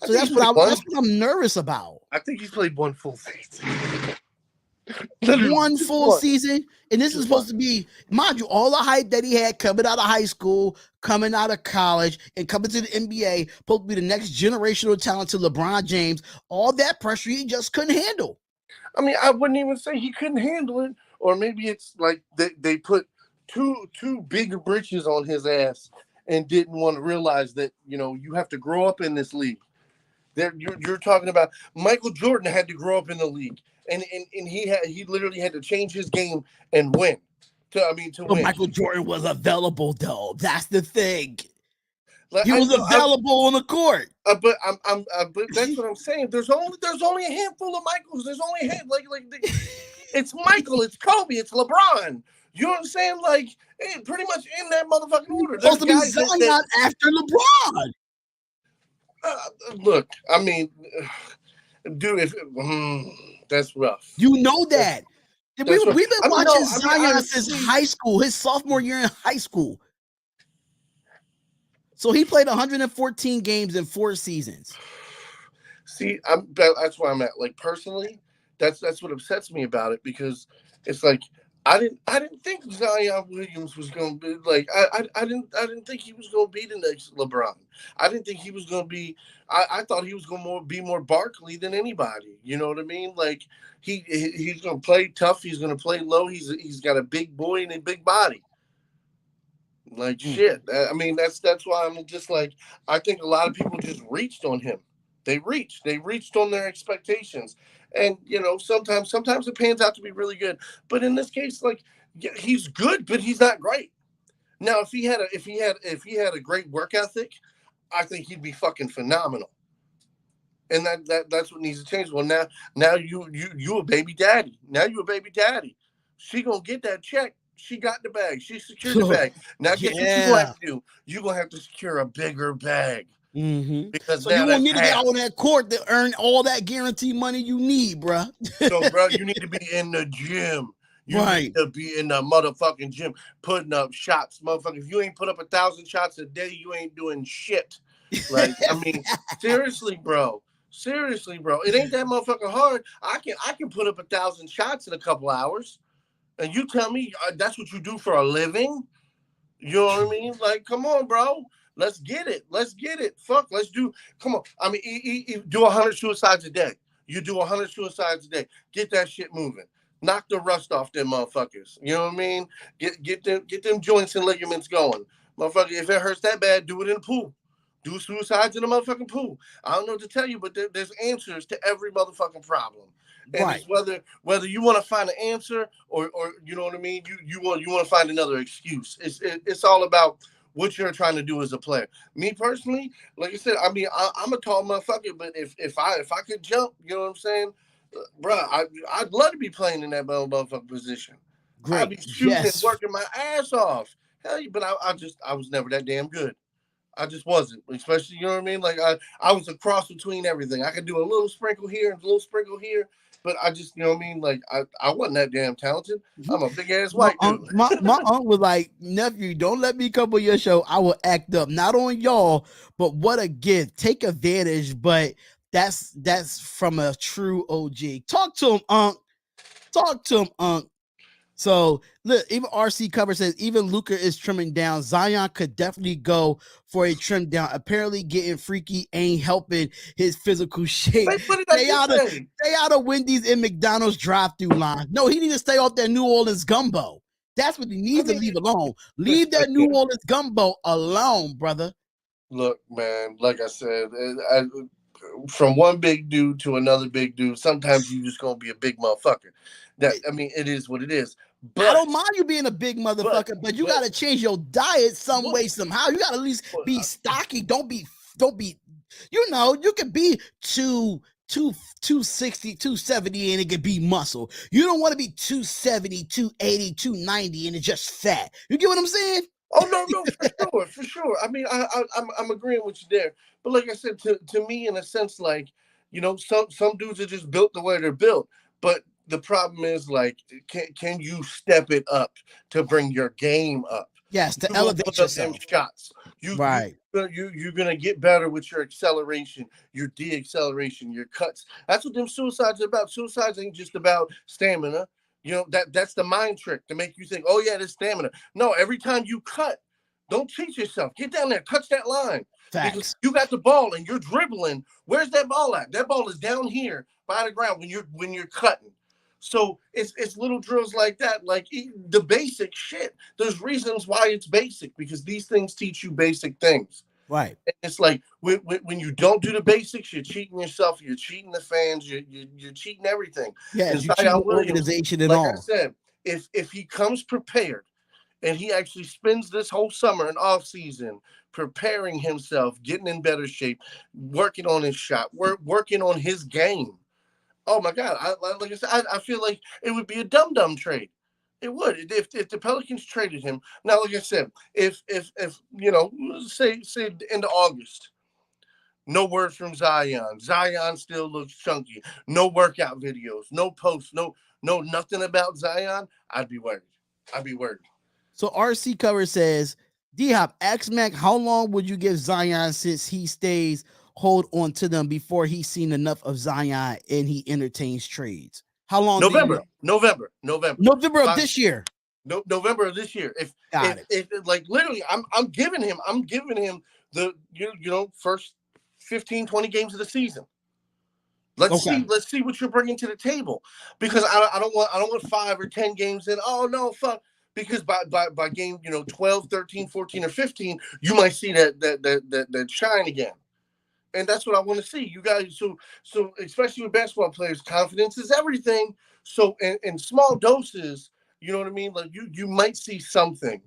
B: So that's what I'm nervous about.
C: I think he's played one full season.
B: One full season. And this is supposed to be, mind you, all the hype that he had coming out of high school, coming out of college, and coming to the NBA, supposed to be the next generational talent to LeBron James. All that pressure he just couldn't handle.
C: I mean, I wouldn't even say he couldn't handle it. Or maybe it's like they put two big britches on his ass and didn't want to realize that, you have to grow up in this league. You're talking about Michael Jordan had to grow up in the league, and he literally had to change his game and win. To win.
B: Michael Jordan was available though. That's the thing. Like, he was available on the court.
C: But that's what I'm saying. There's only a handful of Michaels. There's only a handful. It's Michael. It's Kobe. It's LeBron. You know what I'm saying? Like, pretty much in that motherfucking order.
B: There's supposed to be Zion after LeBron.
C: Look, I mean, dude, that's rough.
B: You know that. We've been watching Zion since high school, his sophomore year in high school. So he played 114 games in 4 seasons.
C: See, that's where I'm at. Like, personally, that's what upsets me about it, because it's like, I didn't think Zion Williams was going to be like, I didn't think he was going to be the next LeBron. I didn't think he was going to be. I thought he was going to be more Barkley than anybody. You know what I mean? Like, he's going to play tough. He's going to play low. He's got a big boy and a big body. Like, shit. I mean, that's why I'm just like, I think a lot of people just reached on him. They reached on their expectations. And sometimes it pans out to be really good. But in this case, like, yeah, he's good, but he's not great. Now, if he had a great work ethic, I think he'd be fucking phenomenal. And that's what needs to change. Well, now you a baby daddy. Now you a baby daddy. She gonna get that check. She got the bag. She secured the bag. Now guess what you gonna have to do? You gonna have to secure a bigger bag.
B: Mm-hmm.
C: Because
B: so
C: now
B: you won't need
C: half.
B: to get out on that court to earn all that guaranteed money you need, bro.
C: So, bro, you need to be in the gym. You need to be in the motherfucking gym, putting up shots, motherfucker. If you ain't put up 1,000 shots a day, you ain't doing shit. Like, I mean, seriously, bro. Seriously, bro. It ain't that motherfucking hard. I can put up 1,000 shots in a couple hours, and you tell me that's what you do for a living? You know what I mean? Like, come on, bro. Let's get it. Let's get it. Fuck, let's do. Come on. I mean, do 100 suicides a day. You do 100 suicides a day. Get that shit moving. Knock the rust off them motherfuckers. You know what I mean? Get them joints and ligaments going. Motherfucker, if it hurts that bad, do it in the pool. Do suicides in the motherfucking pool. I don't know what to tell you, but there's answers to every motherfucking problem. And it's whether you want to find an answer or you know what I mean, you want to find another excuse. It's all about what you're trying to do as a player. Me personally, like I said, I mean, I'm a tall motherfucker, but if I could jump, you know what I'm saying, bro, I'd love to be playing in that motherfucking position.
B: Great.
C: I'd be shooting and working my ass off. Hell, but I was never that damn good. I just wasn't, especially, you know what I mean? Like, I was a cross between everything. I could do a little sprinkle here and a little sprinkle here, but I just, you know what I mean? Like, I wasn't that damn talented. I'm a big-ass white dude.
B: My aunt was like, nephew, don't let me come on your show. I will act up. Not on y'all, but what a gift. Take advantage, but that's from a true OG. Talk to him, Unc. Talk to him, Unc. So look, even RC cover says even Luka is trimming down. Zion could definitely go for a trim down. Apparently, getting freaky ain't helping his physical shape. Stay out of Wendy's and McDonald's drive-through line. No, he needs to stay off that New Orleans gumbo. That's what he needs to leave alone. Leave that New Orleans gumbo alone, brother.
C: Look, man, like I said, from one big dude to another big dude, sometimes you just gonna be a big motherfucker. I mean, it is what it is. But
B: I don't mind you being a big motherfucker, but you got to change your diet some way, somehow. You got to at least be stocky. Don't be, you know, you can be 260, 270 and it could be muscle. You don't want to be 270, 280, 290 and it's just fat. You get what I'm saying?
C: Oh, no, for sure. I mean, I'm agreeing with you there. But like I said, to me, in a sense, like, you know, some dudes are just built the way they're built. But the problem is, like, can you step it up to bring your game up?
B: Yes, to elevate yourself.
C: Shots. You're gonna get better with your acceleration, your de-acceleration, your cuts. That's what them suicides are about. Suicides ain't just about stamina. You know, that's the mind trick to make you think, oh yeah, there's stamina. No, every time you cut, don't cheat yourself. Get down there, touch that line.
B: Facts.
C: Because you got the ball and you're dribbling. Where's that ball at? That ball is down here by the ground when you're cutting. So it's little drills like that, like the basic shit. There's reasons why it's basic, because these things teach you basic things.
B: Right.
C: And it's like when you don't do the basics, you're cheating yourself, you're cheating the fans, you're cheating everything.
B: Yeah, you're cheating the organization and all.
C: Like I said, if he comes prepared and he actually spends this whole summer and off season preparing himself, getting in better shape, working on his shot, working on his game. Oh my God! Like I said, I feel like it would be a dumb trade. It would if the Pelicans traded him. Now, like I said, if you know, say into August, no word from Zion. Zion still looks chunky. No workout videos. No posts. No nothing about Zion. I'd be worried.
B: So RC cover says, D-Hop, ask Mac, how long would you give Zion since he stays hold on to them before he's seen enough of Zion and he entertains trades? How long?
C: November
B: of this year.
C: No, November of this year. If like literally, I'm giving him the you know first 15, 20 games of the season. Let's see what you're bringing to the table, because I don't want 5 or 10 games in. Oh no, fuck. Because by game, you know, 12, 13, 14, or 15, you might see that shine again. And that's what I want to see. You guys, so especially with basketball players, confidence is everything. So in small doses, you know what I mean? Like you might see something,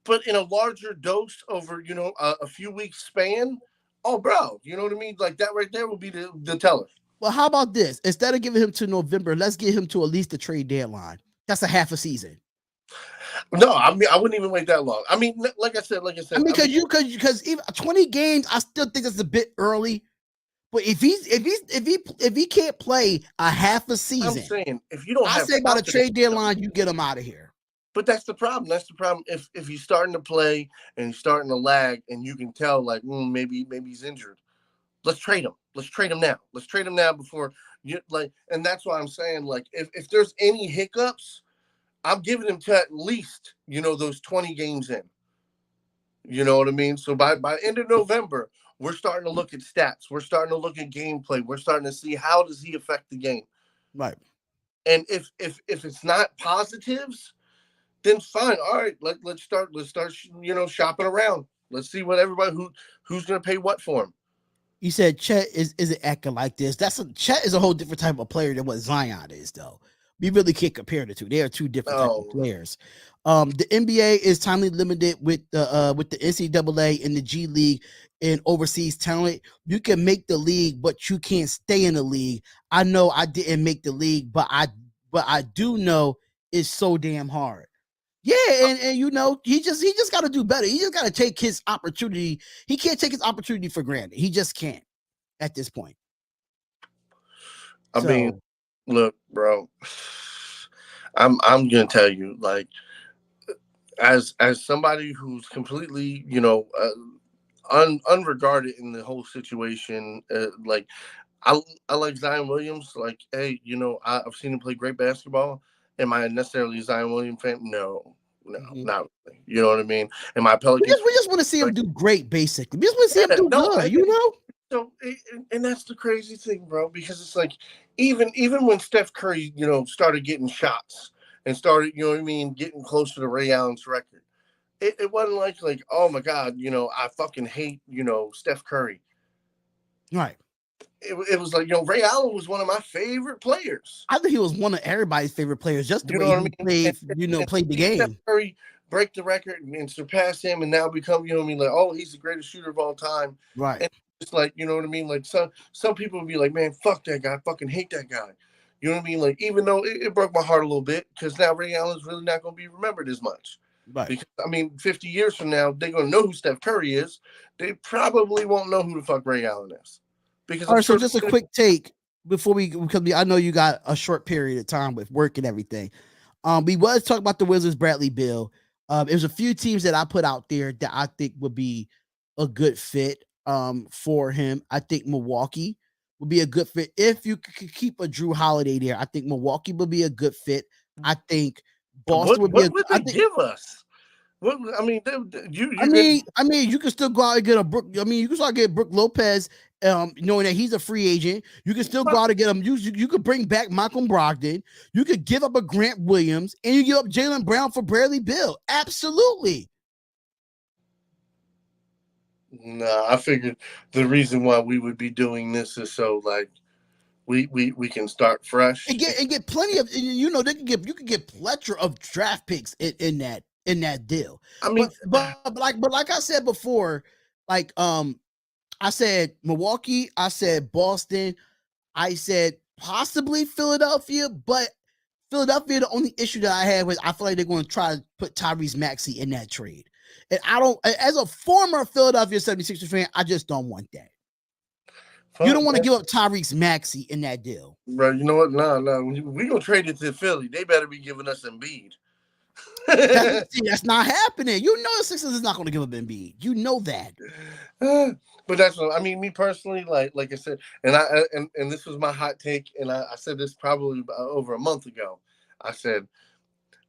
C: but in a larger dose over, a few weeks span, oh bro, you know what I mean? Like that right there will be the teller.
B: Well, how about this? Instead of giving him to November, let's get him to at least the trade deadline. That's a half a season.
C: No, I mean I wouldn't even wait that long. I mean, like I said,
B: I mean, because even 20 games, I still think that's a bit early. But if he can't play a half a season,
C: I'm saying if you don't
B: I
C: have
B: say by the trade deadline, you get him out of here.
C: But that's the problem. That's the problem. If he's starting to play and he's starting to lag, and you can tell like maybe he's injured, let's trade him. Let's trade him now. Let's trade him now before you like. And that's why I'm saying like if there's any hiccups, I'm giving him to at least those 20 games in. You know what I mean? So by end of November, we're starting to look at stats. We're starting to look at gameplay. We're starting to see how does he affect the game.
B: Right.
C: And if it's not positives, then fine. All right, let's start shopping around. Let's see what everybody who's going to pay what for him.
B: You said Chet isn't acting like this. Chet is a whole different type of player than what Zion is, though. We really can't compare the two. They are two different types of players. The NBA is timely limited with the NCAA and the G League and overseas talent. You can make the league, but you can't stay in the league. I know I didn't make the league, but I do know it's so damn hard. Yeah, and he just got to do better. He just got to take his opportunity. He can't take his opportunity for granted. He just can't at this point.
C: I mean, look, bro. I'm gonna tell you, like, as somebody who's completely, unregarded in the whole situation, like, I like Zion Williams. Like, hey, I've seen him play great basketball. Am I necessarily a Zion Williams fan? No, not really. You know what I mean? Am I Pelicans?
B: We just want to see him do great, basically. We just want to see him do good,
C: So, and that's the crazy thing, bro, because it's like, even when Steph Curry, started getting shots and started, getting close to the Ray Allen's record, it wasn't like, oh my God, I fucking hate, Steph Curry.
B: Right.
C: It was like, Ray Allen was one of my favorite players.
B: I think he was one of everybody's favorite players, just the way he played the game.
C: Steph Curry break the record and surpass him and now become, like, oh, he's the greatest shooter of all time.
B: Right.
C: And it's like, you know what I mean? Like some people would be like, man, fuck that guy. I fucking hate that guy. You know what I mean? Like, even though it broke my heart a little bit because now Ray Allen's really not going to be remembered as much.
B: Right.
C: Because, 50 years from now, they're going to know who Steph Curry is. They probably won't know who the fuck Ray Allen is. Because
B: all right, so just a quick take before because I know you got a short period of time with work and everything. We was talking about the Wizards, Bradley Beal. There's a few teams that I put out there that I think would be a good fit for him. I think Milwaukee would be a good fit if you could keep a Drew Holiday there. I think Milwaukee would be a good fit. I think Boston would be.
C: What would they give us? What I mean,
B: you can still go out and get a Brook. I mean, you can start getting Brook Lopez, knowing that he's a free agent. You can still go out and get him. You could bring back Malcolm Brogdon. You could give up a Grant Williams, and you give up Jaylen Brown for Bradley Beal. Absolutely.
C: Nah, I figured the reason why we would be doing this is so like we can start fresh
B: and get plenty of. You can get plethora of draft picks in that deal.
C: I mean,
B: but like I said before, like I said Milwaukee, I said Boston, I said possibly Philadelphia, but Philadelphia, the only issue that I had was I feel like they're going to try to put Tyrese Maxey in that trade. And I don't, as a former Philadelphia 76ers fan, I just don't want that. You don't want to give up Tyrese Maxey in that deal.
C: Bro, you know what? No. We're going to trade it to Philly. They better be giving us Embiid.
B: That's not happening. You know the Sixers is not going to give up Embiid. You know that.
C: But that's what I mean. Me personally, like I said, and this was my hot take, and I said this probably over a month ago. I said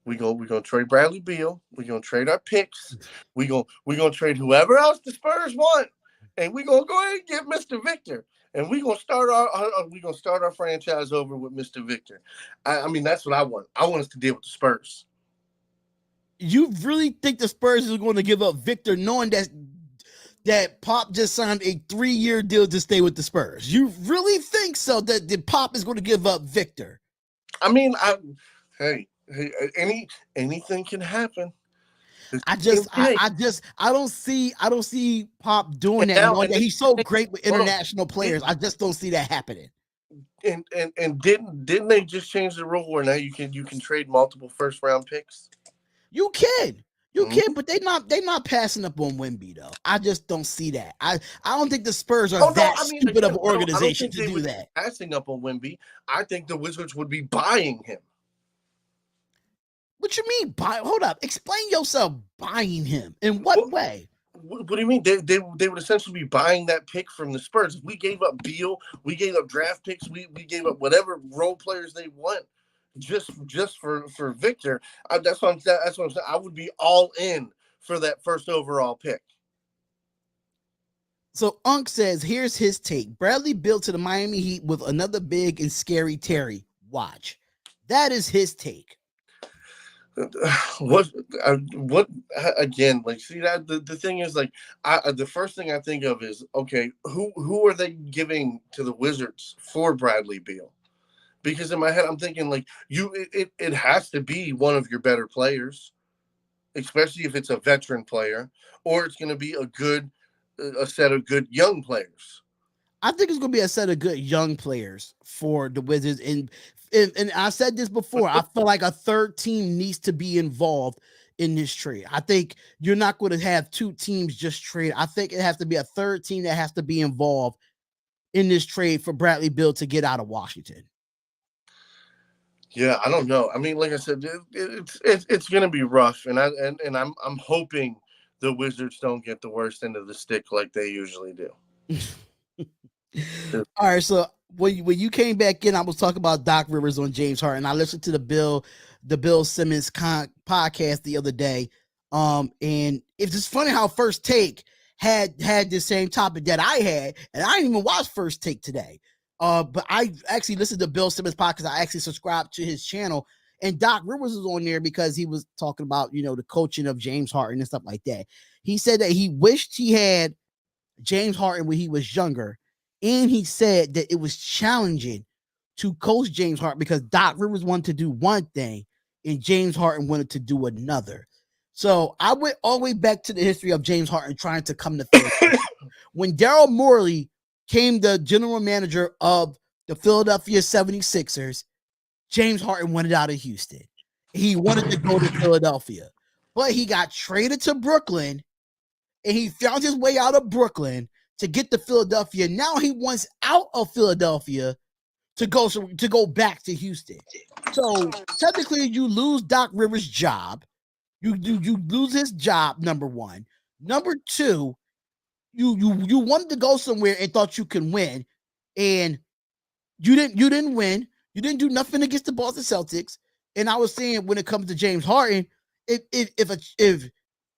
C: we're gonna trade Bradley Beal. We're gonna trade our picks. We're gonna trade whoever else the Spurs want, and we're gonna go ahead and get Mr. Victor. And we're gonna start our franchise over with Mr. Victor. I mean, that's what I want. I want us to deal with the Spurs.
B: You really think the Spurs is going to give up Victor, knowing that that Pop just signed a 3-year deal to stay with the Spurs? You really think so that Pop is going to give up Victor?
C: I mean, hey, anything can happen.
B: I don't see Pop doing that, knowing that he's so great with international players. I just don't see that happening.
C: And didn't they just change the rule where now you can trade multiple first round picks?
B: You can. But they not passing up on Wemby though. I just don't see that. I don't think the Spurs are stupid of an organization to do that.
C: Passing up on Wemby, I think the Wizards would be buying him.
B: What you mean buy? Hold up. Explain yourself. Buying him in what way?
C: What do you mean? They would essentially be buying that pick from the Spurs. If we gave up Beal, we gave up draft picks, we gave up whatever role players they want just for Victor. That's what I'm saying. I would be all in for that first overall pick.
B: So Unc says, here's his take. Bradley built to the Miami Heat with another big and scary Terry. Watch. That is his take.
C: What again? Like, see that the thing is, like, the first thing I think of is, okay, who are they giving to the Wizards for Bradley Beal? Because in my head, I'm thinking like it has to be one of your better players, especially if it's a veteran player, or it's going to be a set of good young players.
B: I think it's going to be a set of good young players for the Wizards. And I said this before, I feel like a third team needs to be involved in this trade. I think you're not going to have two teams just trade. I think it has to be a third team that has to be involved in this trade for Bradley Beal to get out of Washington.
C: Yeah, I don't know. I mean, like I said, it's going to be rough, and I'm hoping the Wizards don't get the worst end of the stick like they usually do.
B: All right, so when you came back in, I was talking about Doc Rivers on James Harden. I listened to the Bill Simmons podcast the other day, and it's just funny how First Take had the same topic that I had, and I didn't even watch First Take today. But I actually listened to Bill Simmons podcast. I actually subscribed to his channel, and Doc Rivers was on there because he was talking about, the coaching of James Harden and stuff like that. He said that he wished he had James Harden when he was younger. And he said that it was challenging to coach James Harden because Doc Rivers wanted to do one thing and James Harden wanted to do another. So I went all the way back to the history of James Harden trying to come to Philadelphia. When Daryl Morey came the general manager of the Philadelphia 76ers, James Harden wanted out of Houston. He wanted to go to Philadelphia, but he got traded to Brooklyn and he found his way out of Brooklyn to get to Philadelphia. Now he wants out of Philadelphia to go back to Houston. So technically, you lose Doc Rivers' job. You lose his job. Number one. Number two, you wanted to go somewhere and thought you can win, and you didn't win. You didn't do nothing against the Boston Celtics. And I was saying, when it comes to James Harden, if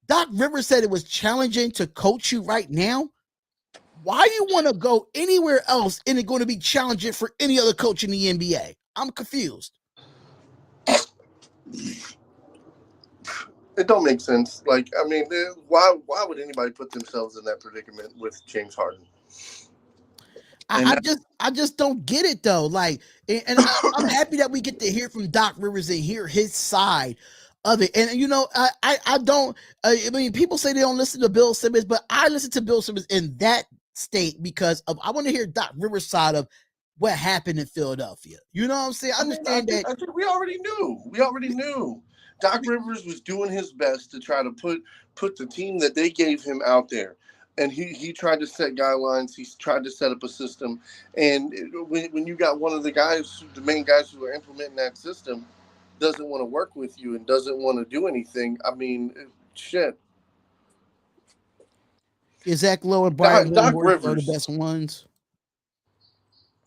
B: Doc Rivers said it was challenging to coach you right now, why you want to go anywhere else and it's going to be challenging for any other coach in the NBA? I'm confused.
C: It don't make sense. Like, I mean, why would anybody put themselves in that predicament with James Harden?
B: I just don't get it though. Like, and I'm happy that we get to hear from Doc Rivers and hear his side of it. And I don't. I mean, people say they don't listen to Bill Simmons, but I listen to Bill Simmons in that state because I want to hear Doc Rivers' side of what happened in Philadelphia. You know what I'm saying? I understand that.
C: I think we already knew. Doc Rivers was doing his best to try to put the team that they gave him out there. And he tried to set guidelines. He tried to set up a system. And when you got one of the main guys who are implementing that system doesn't want to work with you and doesn't want to do anything, I mean, shit.
B: Zach Lowe and Brian
C: Doc
B: Windhorst are
C: Rivers
B: the best ones.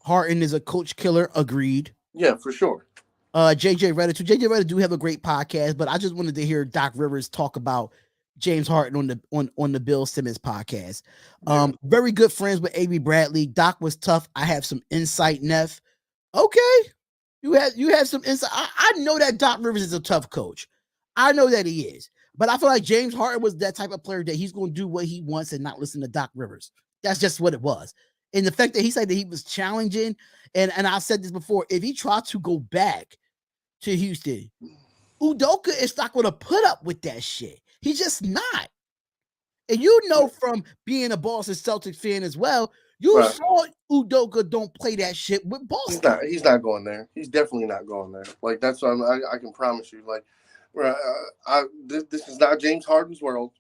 B: Harden is a coach killer. Agreed.
C: Yeah, for sure.
B: JJ Reddick too. JJ Reddick do have a great podcast, but I just wanted to hear Doc Rivers talk about James Harden on the Bill Simmons podcast. Very good friends with A.B. Bradley. Doc was tough. I have some insight, Neff. Okay, you have some insight. I know that Doc Rivers is a tough coach. I know that he is. But I feel like James Harden was that type of player that he's going to do what he wants and not listen to Doc Rivers. That's just what it was. And the fact that he said that he was challenging, and I've said this before, if he tried to go back to Houston, Udoka is not going to put up with that shit. He's just not. And you know from being a Boston Celtics fan as well, you saw Udoka don't play that shit with Boston.
C: He's not going there. He's definitely not going there. Like, that's what I can promise you. Like, this is not James Harden's world.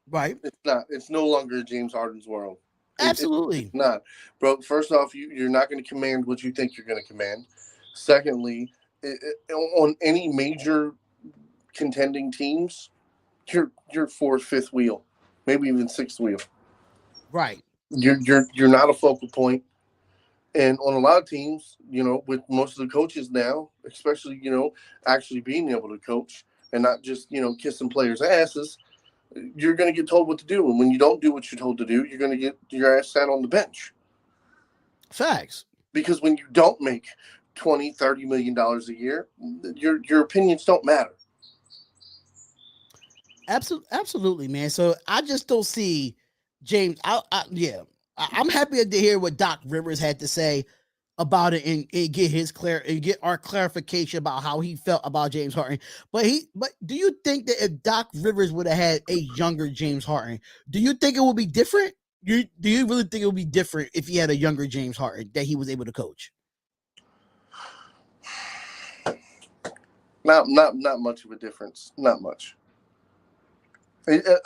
B: Right.
C: It's not. It's no longer James Harden's world.
B: Absolutely.
C: It's not. Bro, first off, you're not going to command what you think you're going to command. Secondly, on any major contending teams, you're fourth, fifth wheel, maybe even sixth wheel.
B: Right.
C: You're not a focal point. And on a lot of teams, with most of the coaches now, especially, actually being able to coach and not just, kissing players' asses, you're going to get told what to do. And when you don't do what you're told to do, you're going to get your ass sat on the bench.
B: Facts.
C: Because when you don't make $20, $30 million a year, your opinions don't matter.
B: Absolutely, man. So I just don't see James. I'm happy to hear what Doc Rivers had to say about it and get our clarification about how he felt about James Harden. But do you think that if Doc Rivers would have had a younger James Harden, do you think it would be different? Do you really think it would be different if he had a younger James Harden that he was able to coach?
C: Not much of a difference. Not much.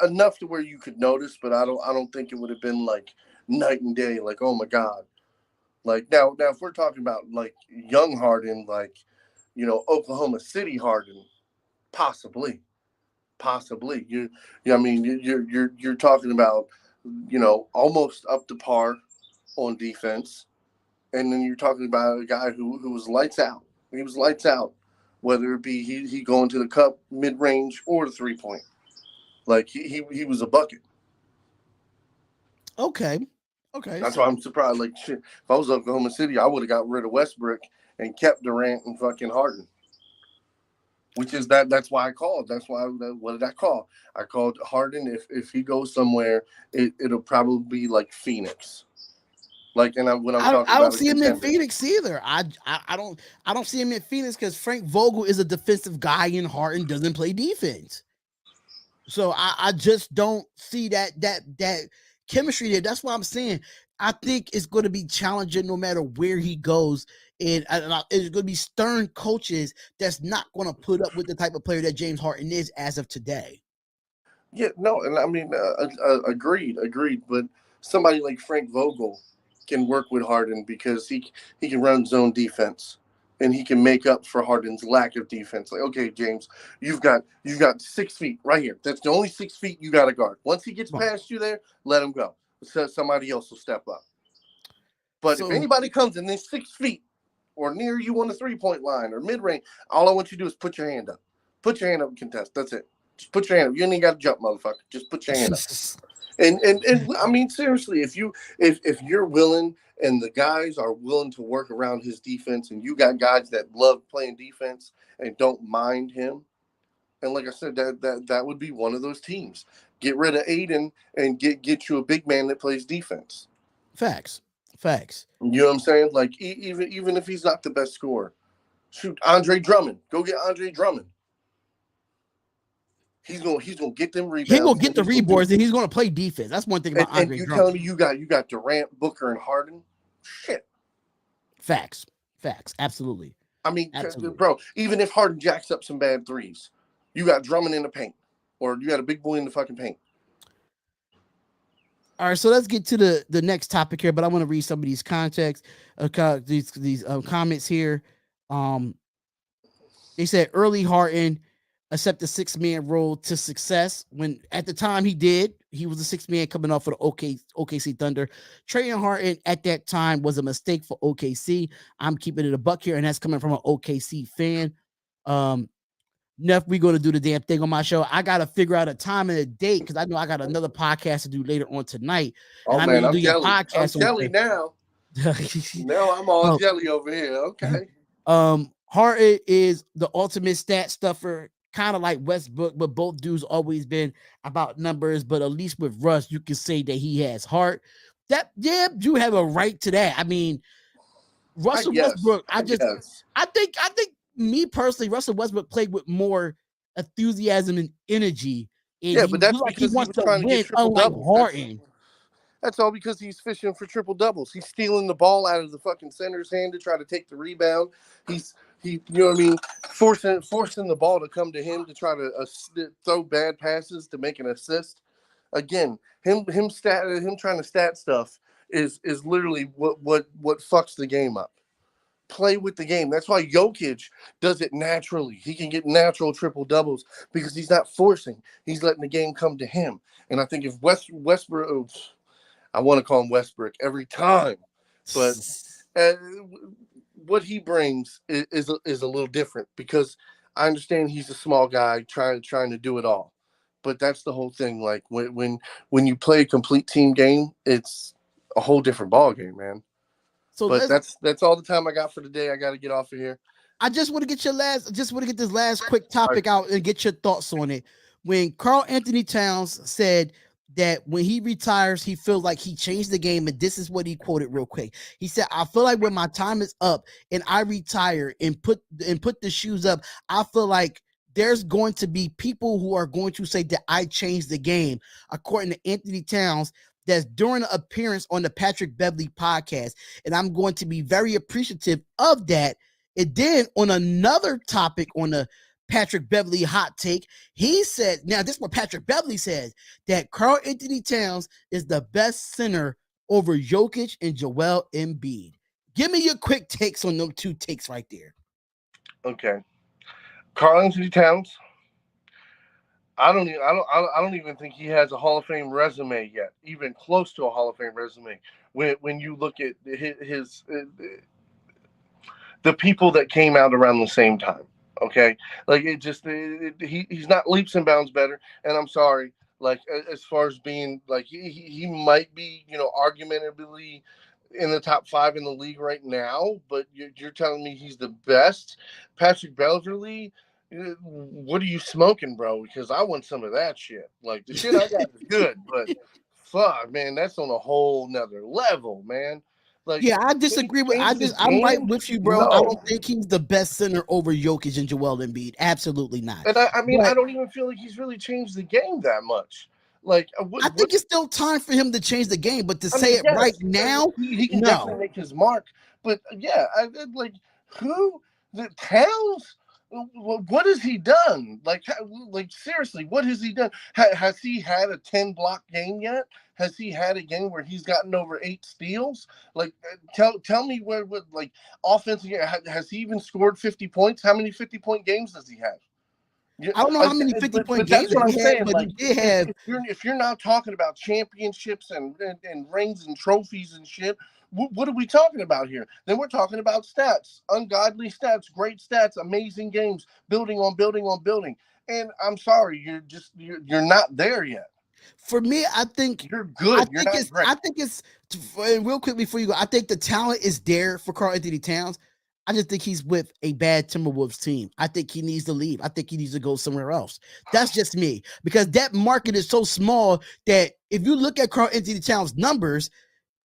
C: Enough to where you could notice, but I don't think it would have been like night and day. Like, oh my God. Like now if we're talking about like young Harden, like, Oklahoma City Harden, possibly. You're talking about, almost up to par on defense, and then you're talking about a guy who was lights out. He was lights out, whether it be he going to the cup, mid range, or the 3-point. Like he was a bucket.
B: Okay.
C: That's why I'm surprised. Like, shit, if I was Oklahoma City, I would have got rid of Westbrook and kept Durant and fucking Harden. Which is that's why I called. That's why. What did I call? I called Harden. If he goes somewhere, it'll probably be like Phoenix. Like, and
B: I don't see him in Phoenix either. I don't see him in Phoenix because Frank Vogel is a defensive guy and Harden doesn't play defense. So I just don't see that chemistry there. That's why I'm saying I think it's going to be challenging no matter where he goes. And it's going to be stern coaches that's not going to put up with the type of player that James Harden is as of today.
C: Yeah, no, and I mean, agreed. But somebody like Frank Vogel can work with Harden because he can run zone defense. And he can make up for Harden's lack of defense. Like, okay, James, you've got 6 feet right here. That's the only 6 feet you got to guard. Once he gets past you there, let him go. So somebody else will step up. But if anybody comes in this 6 feet or near you on the 3-point line or mid-range, all I want you to do is put your hand up. Put your hand up and contest. That's it. Just put your hand up. You ain't got to jump, motherfucker. Just put your hand up. And I mean, seriously, if you're willing and the guys are willing to work around his defense, and you got guys that love playing defense and don't mind him, and like I said, that would be one of those teams. Get rid of Aiden and get you a big man that plays defense.
B: Facts.
C: You know what I'm saying? Like, even if he's not the best scorer, shoot Andre Drummond. Go get Andre Drummond. He's gonna get them rebounds.
B: He's gonna get the rebounds, and he's gonna play defense. That's one thing about Andre
C: Drummond. And you telling me you got Durant, Booker, and Harden? Shit.
B: Facts. Absolutely.
C: I mean, bro, even if Harden jacks up some bad threes, you got Drummond in the paint, or you got a big boy in the fucking paint.
B: All right, so let's get to the next topic here, but I want to read some of these context, these comments here. They said early Harden accept the 6-man role to success when at the time he was a 6-man coming off of the OKC Thunder. Trading Harden at that time was a mistake for OKC. I'm keeping it a buck here, and that's coming from an OKC fan. Neff, we're going to do the damn thing on my show. I got to figure out a time and a date because I know I got another podcast to do later on tonight.
C: Oh,
B: and
C: man, I'm
B: do
C: jelly.
B: Podcast
C: I'm jelly now. Now I'm all jelly over here. Okay.
B: Harden is the ultimate stat stuffer, kind of like Westbrook, but both dudes always been about numbers. But at least with Russ, you can say that he has heart. That you have a right to that. I mean, Russell Westbrook. I think me personally, Russell Westbrook played with more enthusiasm and energy, and
C: Yeah,
B: he
C: but that's
B: like he
C: because he
B: wants
C: was
B: to
C: trying to get
B: win,
C: triple
B: unlike
C: doubles.
B: Harden.
C: That's all because he's fishing for triple doubles. He's stealing the ball out of the fucking center's hand to try to take the rebound. He you know what I mean, forcing the ball to come to him to try to throw bad passes to make an assist. Again, him trying to stat stuff is literally what fucks the game up. Play with the game. That's why Jokic does it naturally. He can get natural triple doubles because he's not forcing. He's letting the game come to him. And I think if Westbrook, I want to call him Westbrook every time, but uh, what he brings is a little different because I understand he's a small guy trying to do it all, but that's the whole thing. Like when you play a complete team game, it's a whole different ball game, man.
B: So
C: But that's all the time I got for today. I got to get off of here.
B: I just want to get this last quick topic out and get your thoughts on it. When Karl Anthony Towns said that when he retires, he feels like he changed the game, and this is what he quoted real quick. He said, "I feel like when my time is up and I retire and put the shoes up, I feel like there's going to be people who are going to say that I changed the game." According to Anthony Towns, that's during an appearance on the Patrick Beverly podcast, and I'm going to be very appreciative of that. And then on another topic on the Patrick Beverly hot take, he said, now this is what Patrick Beverly says, that Karl Anthony Towns is the best center over Jokic and Joel Embiid. Give me your quick takes on those two takes right there.
C: Okay, Karl Anthony Towns. I don't even think he has a Hall of Fame resume yet, even close to a Hall of Fame resume. When you look at his the people that came out around the same time. Okay, like he's not leaps and bounds better. And I'm sorry, like as far as being like he might be argumentably in the top five in the league right now, but you're telling me he's the best. Patrick Beverly, what are you smoking, bro? Because I want some of that shit. Like the shit I got is good, but fuck, man, that's on a whole nother level, man. Like,
B: yeah, I disagree with. I'm right with you, bro. I
C: No.
B: don't think he's the best center over Jokic and Joel Embiid. Absolutely not.
C: And I mean,
B: But
C: I don't even feel like he's really changed the game that much. Like,
B: I think it's still time for him to change the game. But to say it right
C: yes,
B: now,
C: he can
B: no.
C: definitely make his mark. But yeah, like who the Towns? What has he done? Like seriously, what has he done? Has he had a 10-block game yet? Has he had a game where he's gotten over 8 steals? Like, tell me where like offensively has he even scored 50 points? How many 50-point games does he have? Yeah,
B: I don't know how many 50-point
C: but
B: games
C: that's what I'm
B: he had,
C: saying.
B: but
C: Like,
B: he did have.
C: if you're now talking about championships and rings and trophies and shit, what are we talking about here? Then we're talking about stats, ungodly stats, great stats, amazing games, building on building on building. And I'm sorry, you're not there yet.
B: For me, I think
C: you're good. You're not great.
B: I think it's real quick before you go. I think the talent is there for Karl Anthony Towns. I just think he's with a bad Timberwolves team. I think he needs to leave. I think he needs to go somewhere else. That's just me because that market is so small that if you look at Karl Anthony Towns' numbers,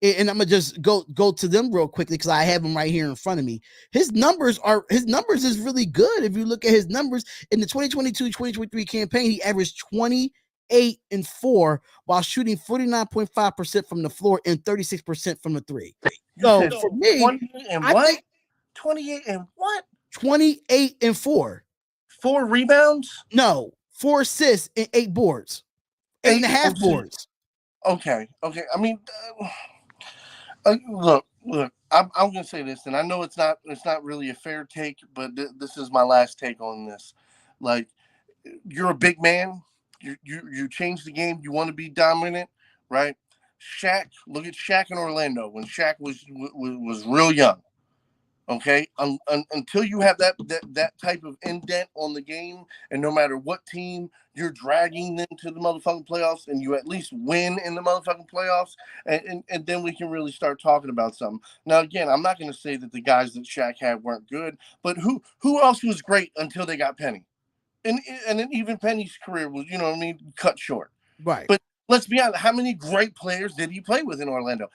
B: and I'm gonna just go to them real quickly because I have them right here in front of me. His numbers is really good. If you look at his numbers in the 2022-2023 campaign, he averaged 28-4 while shooting 49.5% from the floor and 36% from the three. So for me,
C: 28 and
B: I
C: what?
B: think
C: 28 and what?
B: 28-4.
C: 4 rebounds?
B: No, 4 assists and 8 boards. 8.5 boards.
C: Okay. I mean, look. I'm going to say this, and I know it's not really a fair take, but this is my last take on this. Like, you're a big man. You change the game. You want to be dominant, right? Shaq. Look at Shaq in Orlando when Shaq was real young. Okay, until you have that type of indent on the game, and no matter what team you're dragging them to the motherfucking playoffs, and you at least win in the motherfucking playoffs, and then we can really start talking about something. Now, again, I'm not going to say that the guys that Shaq had weren't good, but who else was great until they got Penny? and then even Penny's career was, you know what I mean, cut short.
B: Right.
C: But let's be honest, how many great players did he play with in Orlando?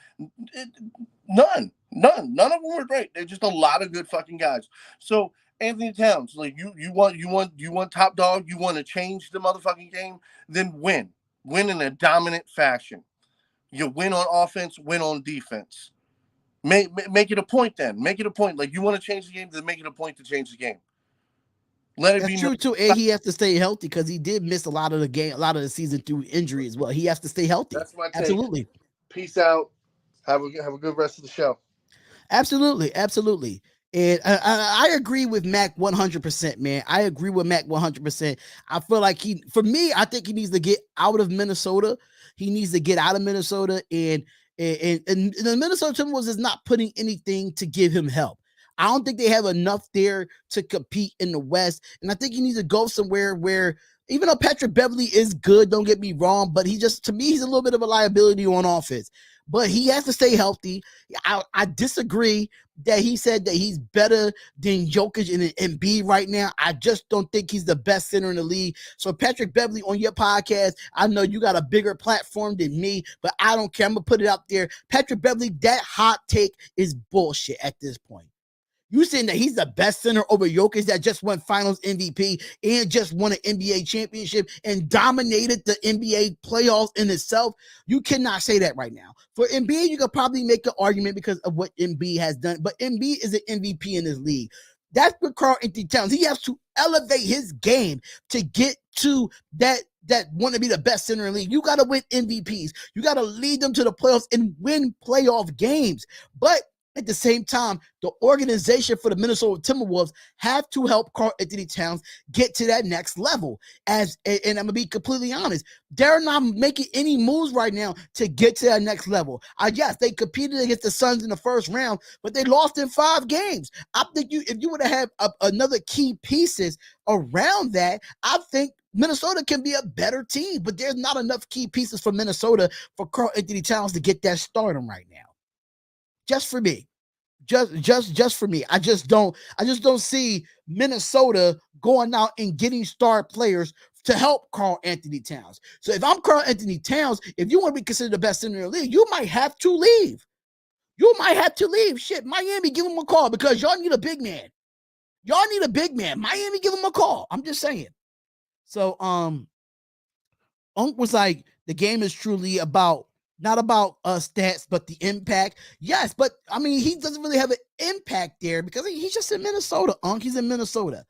C: None. None of them were great. They're just a lot of good fucking guys. So Anthony Towns, like you want top dog, you want to change the motherfucking game, then win in a dominant fashion. You win on offense, win on defense. Make it a point then. Make it a point. Like, you want to change the game, then make it a point to change the game. Let it
B: That's
C: be
B: true too. And he has to stay healthy because he did miss a lot of the game, a lot of the season through injury as well. He has to stay healthy.
C: That's my take.
B: Absolutely.
C: Peace out. Have a good rest of the show.
B: Absolutely. And I agree with Mac 100%, man. I agree with Mac 100%. I feel like I think he needs to get out of Minnesota. He needs to get out of Minnesota, and the Minnesota Timberwolves is not putting anything to give him help. I don't think they have enough there to compete in the West, and I think he needs to go somewhere where, even though Patrick Beverley is good, don't get me wrong, but to me, he's a little bit of a liability on offense. But he has to stay healthy. I disagree that he said that he's better than Jokic and Embiid right now. I just don't think he's the best center in the league. So Patrick Beverley, on your podcast, I know you got a bigger platform than me, but I don't care. I'm going to put it out there. Patrick Beverley, that hot take is bullshit at this point. You saying that he's the best center over Jokic that just won Finals MVP and just won an NBA championship and dominated the NBA playoffs in itself? You cannot say that right now. For Embiid, you could probably make an argument because of what Embiid has done, but Embiid is an MVP in this league. That's what Karl-Anthony Towns. He has to elevate his game to get to that want to be the best center in the league. You got to win MVPs. You got to lead them to the playoffs and win playoff games. But at the same time, the organization for the Minnesota Timberwolves have to help Karl-Anthony Towns get to that next level. And I'm going to be completely honest, they're not making any moves right now to get to that next level. Yes, they competed against the Suns in the first round, but they lost in 5 games. I think if you would have had another key pieces around that, I think Minnesota can be a better team, but there's not enough key pieces for Minnesota for Karl-Anthony Towns to get that stardom right now. Just for me. Just for me. I just don't see Minnesota going out and getting star players to help Karl-Anthony Towns. So if I'm Karl-Anthony Towns, if you want to be considered the best center in the league, you might have to leave. Shit, Miami, give him a call because y'all need a big man. Miami, give him a call. I'm just saying. So Unc was like, the game is truly not about stats, but the impact. Yes, but I mean, he doesn't really have an impact there because he's just in Minnesota, Unc. He's in Minnesota.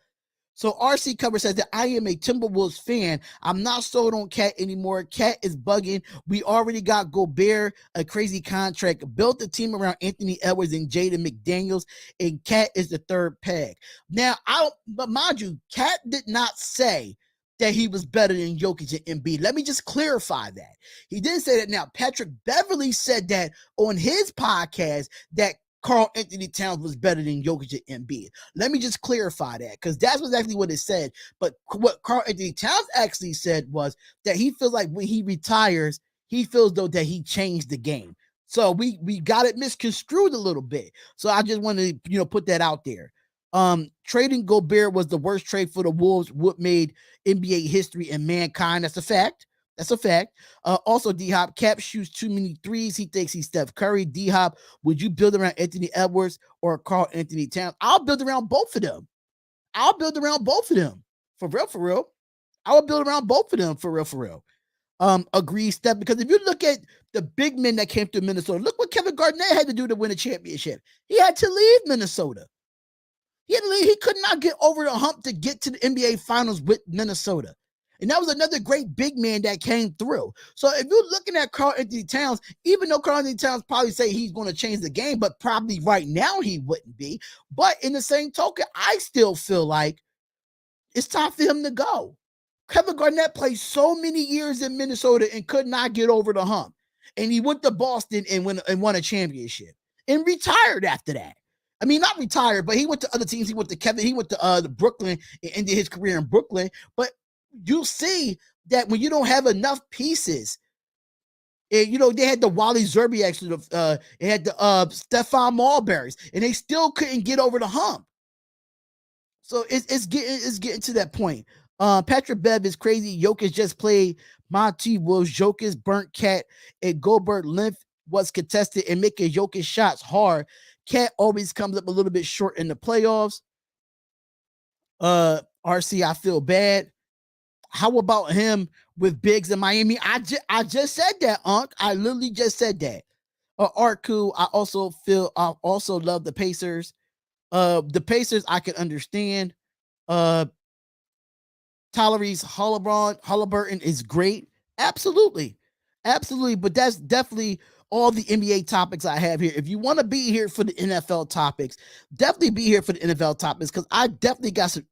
B: So RC Cover says that I am a Timberwolves fan. I'm not sold on Cat anymore. Cat is bugging. We already got Gobert, a crazy contract, built the team around Anthony Edwards and Jaden McDaniels, and Cat is the third peg. Now, but mind you, Cat did not say that he was better than Jokic and Embiid. Let me just clarify that. He didn't say that. Now, Patrick Beverley said that on his podcast that Karl-Anthony Towns was better than Jokic and Embiid. Let me just clarify that because that's exactly what it said. But what Karl-Anthony Towns actually said was that he feels like when he retires, he feels though that he changed the game. So we got it misconstrued a little bit. So I just wanted to put that out there. Trading Gobert was the worst trade for the Wolves. What made NBA history and mankind? That's a fact. Also, D-Hop, Cap shoots too many threes. He thinks he's Steph Curry. D-Hop, would you build around Anthony Edwards or Karl-Anthony Towns? I'll build around both of them. For real. I would build around both of them for real. Agree, Steph, because if you look at the big men that came through Minnesota, look what Kevin Garnett had to do to win a championship. He had to leave Minnesota. He could not get over the hump to get to the NBA Finals with Minnesota. And that was another great big man that came through. So if you're looking at Karl-Anthony Towns, even though Karl-Anthony Towns probably say he's going to change the game, but probably right now he wouldn't be. But in the same token, I still feel like it's time for him to go. Kevin Garnett played so many years in Minnesota and could not get over the hump. And he went to Boston and won a championship and retired after that. I mean, not retired, but he went to other teams. He went to Brooklyn and ended his career in Brooklyn. But you see that when you don't have enough pieces, and, they had the Wally Zerbiaks, they had the Stephon Marbury's, and they still couldn't get over the hump. So it's getting to that point. Patrick Bev is crazy. Jokic just played Monty Wolves. Jokic burnt Cat and Goldberg length was contested and making Jokic shots hard. Cat always comes up a little bit short in the playoffs. RC, I feel bad. How about him with Biggs in Miami? I just said that, Unc. I literally just said that. Arku, I also love the Pacers. The Pacers I can understand. Tyrese Halliburton is great. Absolutely. Absolutely. But that's definitely all the NBA topics I have here. If you want to be here for the NFL topics, definitely be here for the NFL topics because I definitely got some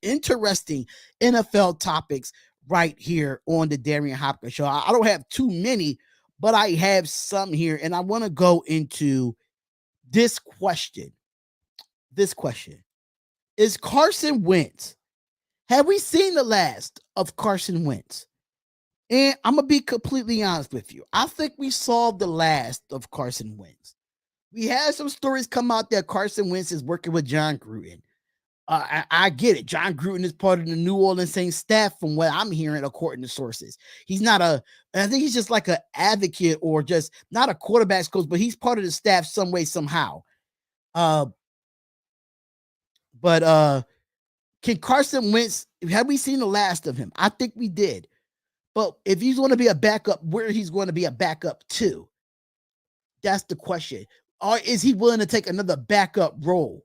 B: interesting NFL topics right here on the Darion Hopkins Show. I don't have too many, but I have some here. And I want to go into this question. Is Carson Wentz, have we seen the last of Carson Wentz? And I'm going to be completely honest with you. I think we saw the last of Carson Wentz. We had some stories come out that Carson Wentz is working with John Gruden. I get it. John Gruden is part of the New Orleans Saints staff from what I'm hearing, according to sources. He's not I think he's just like an advocate or just not a quarterback's coach, but he's part of the staff some way, somehow. But can Carson Wentz, have we seen the last of him? I think we did. But if he's going to be a backup, where he's going to be a backup to? That's the question. Or is he willing to take another backup role?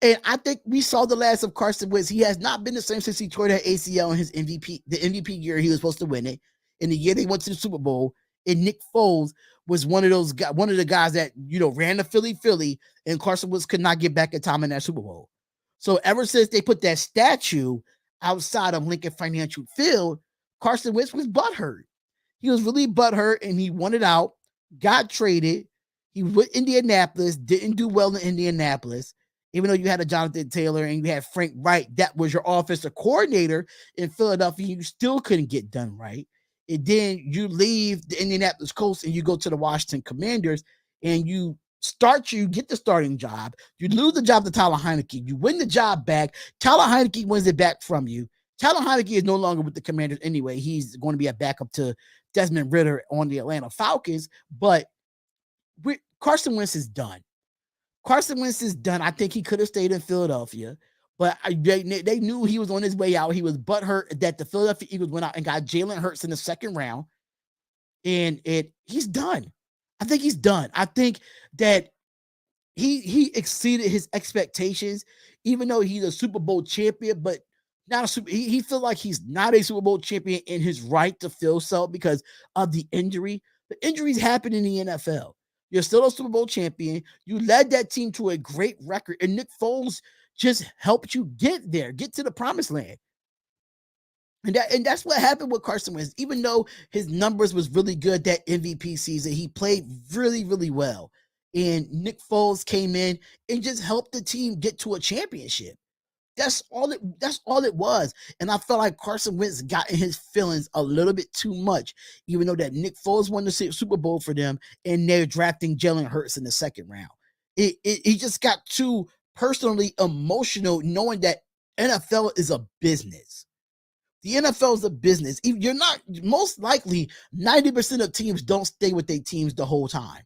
B: And I think we saw the last of Carson Wentz. He has not been the same since he tore that ACL in his the MVP year he was supposed to win it. In the year they went to the Super Bowl, and Nick Foles was one of the guys that, ran the Philly, and Carson Wentz could not get back in time in that Super Bowl. So ever since they put that statue outside of Lincoln Financial Field, Carson Wentz was butthurt. He was really butthurt, and he wanted out, got traded. He went to Indianapolis, didn't do well in Indianapolis, even though you had a Jonathan Taylor and you had Frank Wright. That was your offensive coordinator in Philadelphia. You still couldn't get done right. And then you leave the Indianapolis Colts and you go to the Washington Commanders and you get the starting job. You lose the job to Tyler Heineke. You win the job back. Tyler Heineke wins it back from you. Tyler Heineke is no longer with the Commanders anyway. He's going to be a backup to Desmond Ridder on the Atlanta Falcons. But Carson Wentz is done. Carson Wentz is done. I think he could have stayed in Philadelphia, but they knew he was on his way out. He was butthurt that the Philadelphia Eagles went out and got Jalen Hurts in the second round, and he's done. I think he's done. I think that he exceeded his expectations, even though he's a Super Bowl champion, but not a super. He feels like he's not a Super Bowl champion in his right to feel so because of the injury. The injuries happen in the NFL. You're still a Super Bowl champion. You led that team to a great record, and Nick Foles just helped you get there, get to the promised land. And that's what happened with Carson Wentz. Even though his numbers was really good that MVP season, he played really, really well. And Nick Foles came in and just helped the team get to a championship. That's all it was. And I felt like Carson Wentz got in his feelings a little bit too much, even though that Nick Foles won the Super Bowl for them and they're drafting Jalen Hurts in the second round. He just got too personally emotional, knowing that NFL is a business. The NFL is a business. You're not, most likely 90% of teams don't stay with their teams the whole time.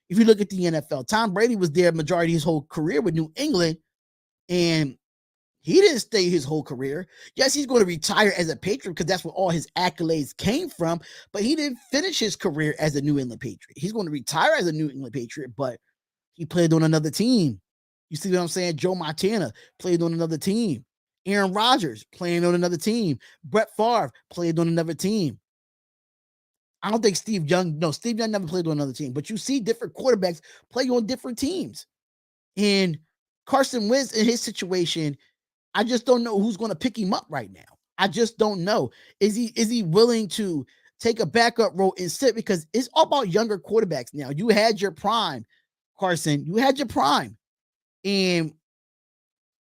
B: If you look at the NFL, Tom Brady was there majority of his whole career with New England, and he didn't stay his whole career. Yes, he's going to retire as a Patriot because that's where all his accolades came from, but he didn't finish his career as a New England Patriot. He's going to retire as a New England Patriot, but he played on another team. You see what I'm saying? Joe Montana played on another team. Aaron Rodgers playing on another team. Brett Favre played on another team. I don't think Steve Young never played on another team, but you see different quarterbacks play on different teams. And Carson Wentz in his situation, I just don't know who's going to pick him up right now. I just don't know. Is he willing to take a backup role and sit? Because it's all about younger quarterbacks now. You had your prime, Carson. You had your prime. And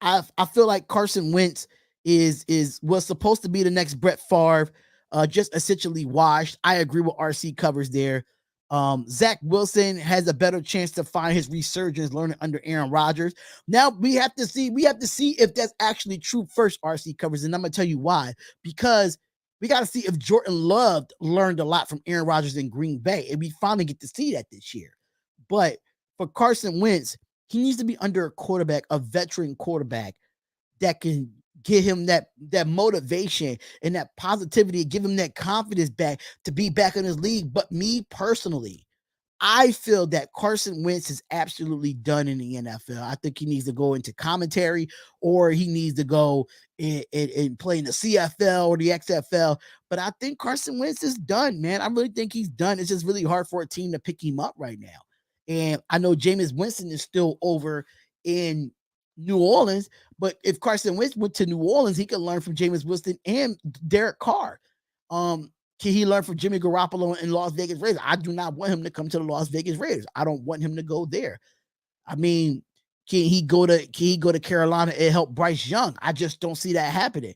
B: I feel like Carson Wentz was supposed to be the next Brett Favre, just essentially washed. I agree with RC covers there. Zach Wilson has a better chance to find his resurgence learning under Aaron Rodgers. Now we have to see if that's actually true first, RC covers, and I'm gonna tell you why. Because we got to see if Jordan Love learned a lot from Aaron Rodgers in Green Bay, and we finally get to see that this year. But for Carson Wentz, he needs to be under a quarterback, a veteran quarterback that can give him that motivation and that positivity, give him that confidence back to be back in his league. But me personally, I feel that Carson Wentz is absolutely done in the NFL. I think he needs to go into commentary, or he needs to go and play in the CFL or the XFL. But I think Carson Wentz is done, man. I really think he's done. It's just really hard for a team to pick him up right now. And I know Jameis Winston is still over in New Orleans, but if Carson Wentz went to New Orleans, he could learn from Jameis Winston and Derek Carr. Can he learn from Jimmy Garoppolo in Las Vegas Raiders? I do not want him to come to the Las Vegas Raiders. I don't want him to go there. I mean, can he go to Carolina and help Bryce Young? I just don't see that happening.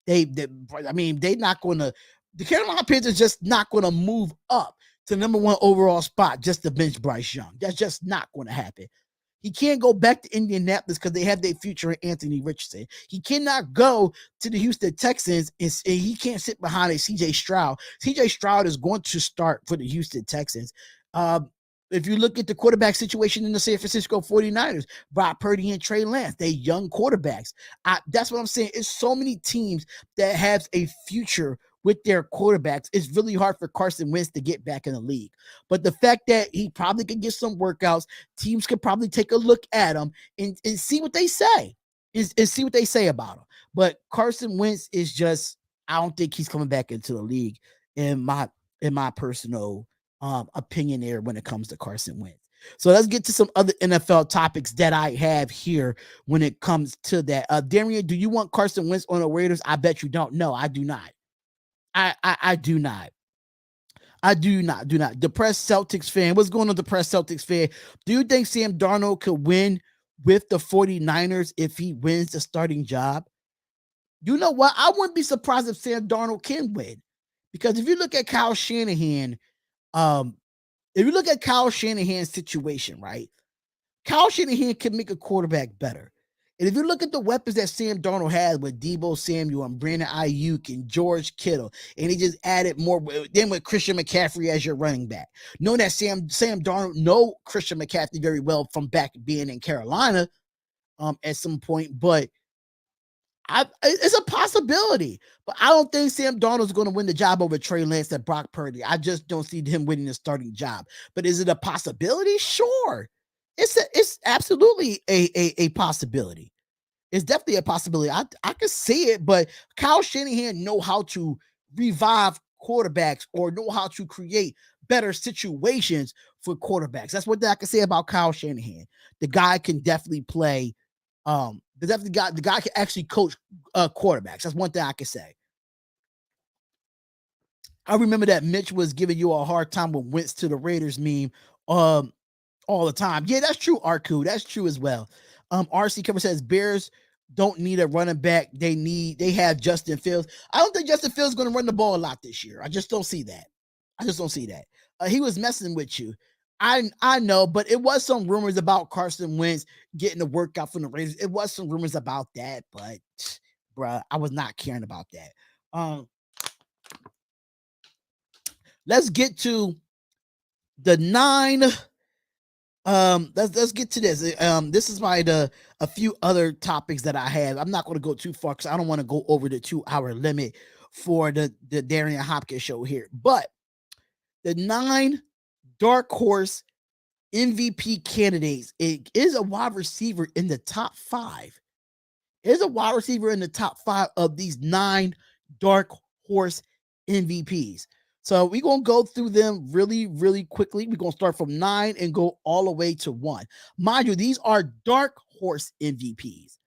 B: They're not going to. The Carolina Panthers just not going to move up to number 1 overall spot just to bench Bryce Young. That's just not going to happen. He can't go back to Indianapolis because they have their future in Anthony Richardson. He cannot go to the Houston Texans and he can't sit behind a CJ Stroud. CJ Stroud is going to start for the Houston Texans. If you look at the quarterback situation in the San Francisco 49ers, Brock Purdy and Trey Lance, they young quarterbacks. That's what I'm saying. It's so many teams that have a future with their quarterbacks. It's really hard for Carson Wentz to get back in the league. But the fact that he probably could get some workouts, teams could probably take a look at him and see what they say. And see what they say about him. But Carson Wentz is just, I don't think he's coming back into the league in my personal opinion there when it comes to Carson Wentz. So let's get to some other NFL topics that I have here when it comes to that. Darion, do you want Carson Wentz on the Raiders? I bet you don't. No, I do not. I do not. I do not. Depressed Celtics fan. What's going on, depressed Celtics fan? Do you think Sam Darnold could win with the 49ers if he wins the starting job? You know what? I wouldn't be surprised if Sam Darnold can win. Because if you look at Kyle Shanahan's situation, right? Kyle Shanahan can make a quarterback better. And if you look at the weapons that Sam Darnold has with Deebo Samuel and Brandon Ayuk and George Kittle, and he just added more, then with Christian McCaffrey as your running back. Know that Sam Darnold know Christian McCaffrey very well from back being in Carolina at some point, but it's a possibility. But I don't think Sam Darnold's going to win the job over Trey Lance and Brock Purdy. I just don't see him winning the starting job. But is it a possibility? Sure. It's absolutely a possibility. It's definitely a possibility. I can see it, but Kyle Shanahan know how to revive quarterbacks or know how to create better situations for quarterbacks. That's what I can say about Kyle Shanahan. The guy can definitely play. The guy can actually coach quarterbacks. That's one thing I can say. I remember that Mitch was giving you a hard time with Wentz to the Raiders meme. All the time. Yeah, that's true, Arku. That's true as well. RC Cover says Bears don't need a running back. They have Justin Fields. I don't think Justin Fields is going to run the ball a lot this year. I just don't see that. He was messing with you. I know, but it was some rumors about Carson Wentz getting a workout from the Raiders. It was some rumors about that, but bruh, I was not caring about that. Let's get to the 9. Let's get to this. This is a few other topics that I have. I'm not going to go too far because I don't want to go over the 2-hour limit for the Darion Hopkins show here. But the 9 dark horse MVP candidates, it is a wide receiver in the top 5. It is a wide receiver in the top 5 of these 9 dark horse MVPs. So we're going to go through them really, really quickly. We're going to start from 9 and go all the way to 1. Mind you, these are dark horse MVPs.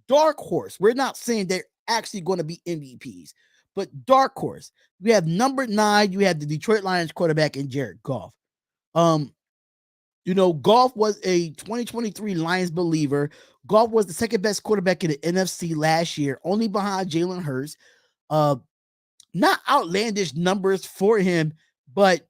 B: Dark horse. We're not saying they're actually going to be MVPs, but dark horse. We have number 9. You have the Detroit Lions quarterback in Jared Goff. Goff was a 2023 Lions believer. Goff was the second best quarterback in the NFC last year, only behind Jalen Hurts. Not outlandish numbers for him, but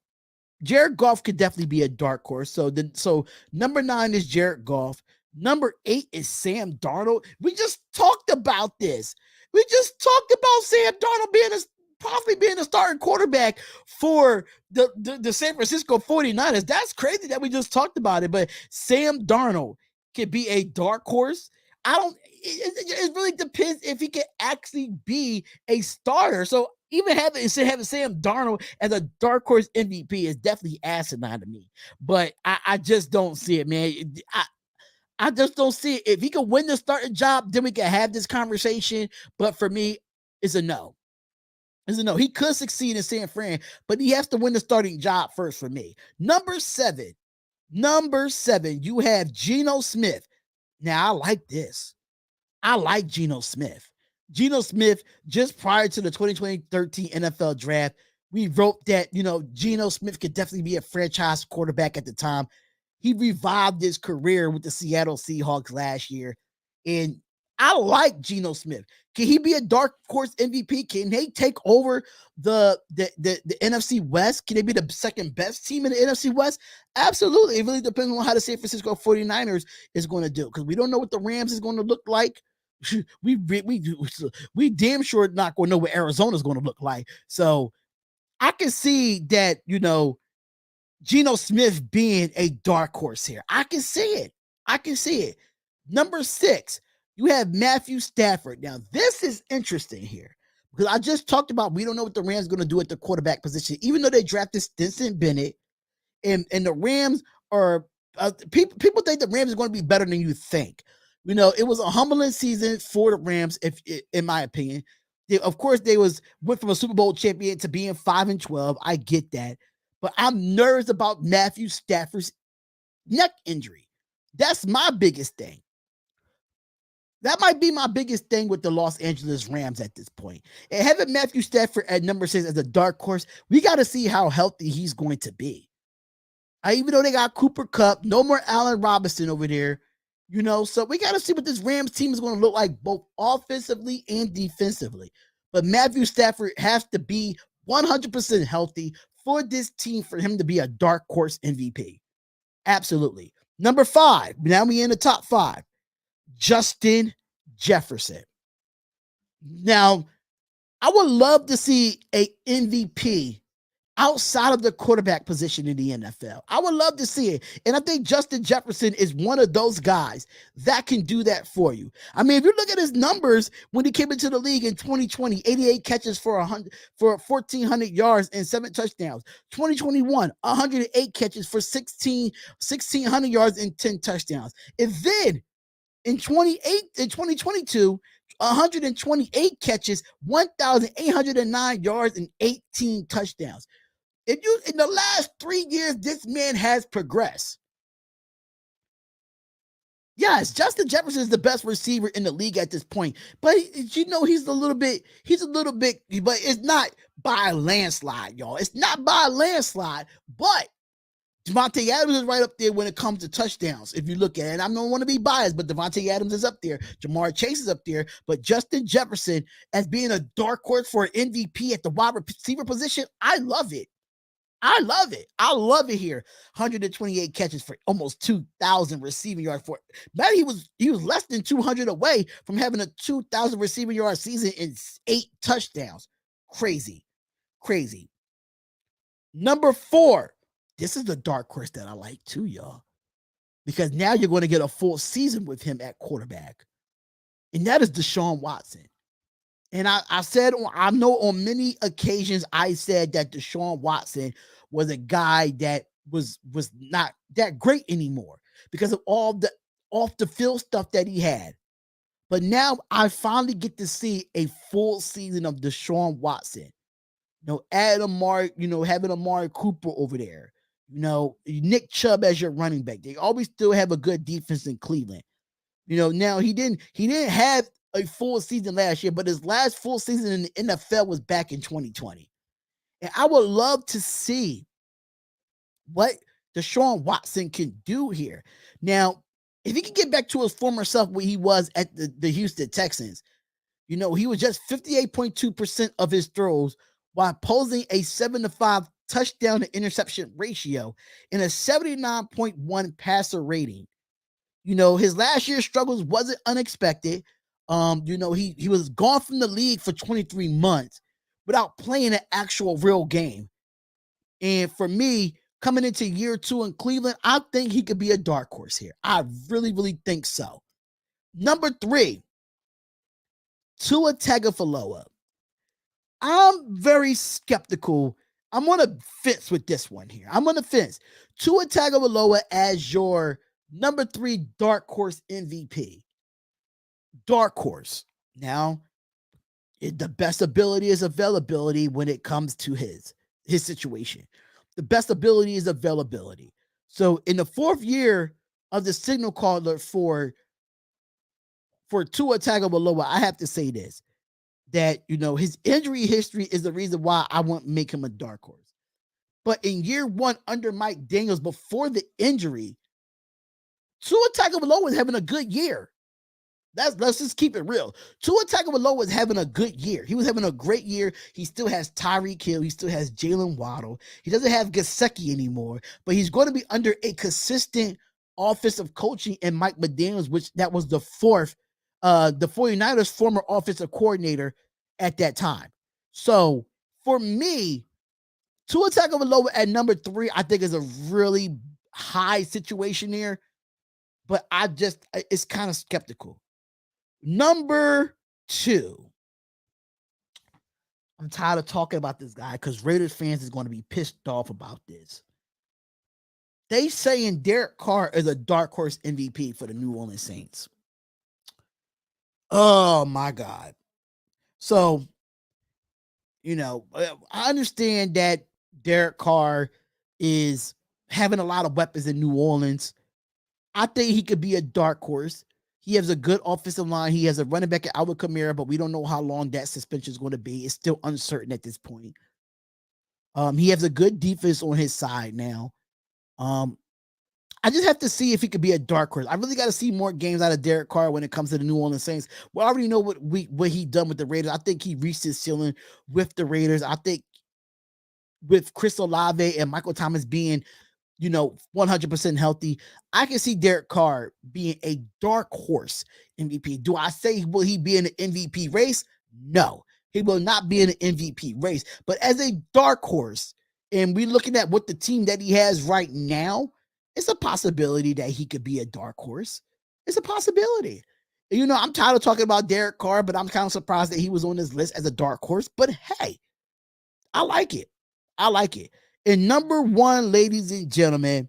B: Jared Goff could definitely be a dark horse. So number 9 is Jared Goff. Number 8 is Sam Darnold. We just talked about this. We just talked about Sam Darnold possibly being a starting quarterback for the San Francisco 49ers. That's crazy that we just talked about it. But Sam Darnold could be a dark horse. It really depends if he can actually be a starter. So even having Sam Darnold as a dark horse MVP is definitely asinine to me. But I just don't see it, man. I just don't see it. If he could win the starting job, then we can have this conversation. But for me, it's a no. It's a no. He could succeed in San Fran, but he has to win the starting job first for me. Number seven, you have Geno Smith. Now, I like this. I like Geno Smith. Geno Smith, just prior to the 2013 NFL draft, we wrote that, Geno Smith could definitely be a franchise quarterback at the time. He revived his career with the Seattle Seahawks last year. And I like Geno Smith. Can he be a dark horse MVP? Can they take over the NFC West? Can they be the second best team in the NFC West? Absolutely. It really depends on how the San Francisco 49ers is going to do, because we don't know what the Rams is going to look like. We damn sure not going to know what Arizona is going to look like. So I can see that, Geno Smith being a dark horse here. I can see it. Number 6, you have Matthew Stafford. Now, this is interesting here, because I just talked about we don't know what the Rams are going to do at the quarterback position, even though they drafted Stetson Bennett, and the Rams are people think the Rams are going to be better than you think. It was a humbling season for the Rams, in my opinion. Of course, they went from a Super Bowl champion to being 5-12. I get that. But I'm nervous about Matthew Stafford's neck injury. That's my biggest thing. That might be my biggest thing with the Los Angeles Rams at this point. And having Matthew Stafford at number 6 as a dark horse, we got to see how healthy he's going to be. Even though they got Cooper Kupp, no more Allen Robinson over there, so we got to see what this Rams team is going to look like, both offensively and defensively. But Matthew Stafford has to be 100% healthy for this team, for him to be a dark horse MVP. Absolutely. Number 5, now we in the top 5, Justin Jefferson. Now, I would love to see a MVP outside of the quarterback position in the NFL. I would love to see it. And I think Justin Jefferson is one of those guys that can do that for you. I mean, if you look at his numbers when he came into the league in 2020, 88 catches for 1,400 yards and 7 touchdowns. 2021, 108 catches for 1,600 yards and 10 touchdowns. And then in 2022, 128 catches, 1,809 yards, and 18 touchdowns. In the last 3 years, this man has progressed. Yes, Justin Jefferson is the best receiver in the league at this point, but he's a little bit, but it's not by a landslide, y'all. It's not by a landslide, but Devontae Adams is right up there when it comes to touchdowns. If you look at it, I don't want to be biased, but Devontae Adams is up there. Jamar Chase is up there. But Justin Jefferson, as being a dark horse for an MVP at the wide receiver position, I love it. I love it here. 128 catches for almost 2,000 receiving yards for. Man, he was less than 200 away from having a 2,000 receiving yard season and 8 touchdowns. Crazy. Number 4. This is the dark horse that I like too, y'all, because now you're going to get a full season with him at quarterback, and that is Deshaun Watson. And I know on many occasions I said that Deshaun Watson was a guy that was not that great anymore because of all the off the field stuff that he had. But now I finally get to see a full season of Deshaun Watson. Having Amari Cooper over there. Nick Chubb as your running back. They always still have a good defense in Cleveland. Now he didn't have a full season last year, but his last full season in the NFL was back in 2020. And I would love to see what Deshaun Watson can do here. Now, if he can get back to his former self where he was at the Houston Texans, he was just 58.2% of his throws while posing a 7-5 touchdown to interception ratio, and a 79.1 passer rating. His last year's struggles wasn't unexpected. He was gone from the league for 23 months without playing an actual real game. And for me, coming into year 2 in Cleveland, I think he could be a dark horse here. I really, really think so. Number 3, Tua Tagovailoa. I'm very skeptical. I'm on a fence with this one here. I'm on the fence. Tua Tagovailoa as your number 3 dark horse MVP. Dark horse. Now, the best ability is availability when it comes to his situation. The best ability is availability. So in the 4th year of the signal caller for Tua Tagovailoa, I have to say this, that, his injury history is the reason why I won't make him a dark horse. But in year 1 under Mike Daniels, before the injury, Tua Tagovailoa was having a good year. Let's just keep it real. Tua Tagovailoa was having a good year. He was having a great year. He still has Tyreek Hill. He still has Jalen Waddle. He doesn't have Gesicki anymore, but he's going to be under a consistent offensive coaching in Mike McDaniels, which that was the 49ers former offensive coordinator at that time. So for me, Tua Tagovailoa at number 3, I think is a really high situation here, but it's kind of skeptical. Number 2. I'm tired of talking about this guy because Raiders fans is going to be pissed off about this. They saying Derek Carr is a dark horse MVP for the New Orleans Saints. Oh my God. So, I understand that Derek Carr is having a lot of weapons in New Orleans. I think he could be a dark horse. He has a good offensive line. He has a running back at Alvin Kamara, but we don't know how long that suspension is going to be. It's still uncertain at this point. He has a good defense on his side now. I just have to see if he could be a dark horse. I really got to see more games out of Derek Carr when it comes to the New Orleans Saints. We already know what he done with the Raiders. I think he reached his ceiling with the Raiders. I think with Chris Olave and Michael Thomas being 100% healthy, I can see Derek Carr being a dark horse MVP. Do I say will he be in the MVP race? No, he will not be in the MVP race. But as a dark horse, and we're looking at what the team that he has right now, it's a possibility that he could be a dark horse. It's a possibility. I'm tired of talking about Derek Carr, but I'm kind of surprised that he was on this list as a dark horse. But hey, I like it. I like it. And number 1, ladies and gentlemen,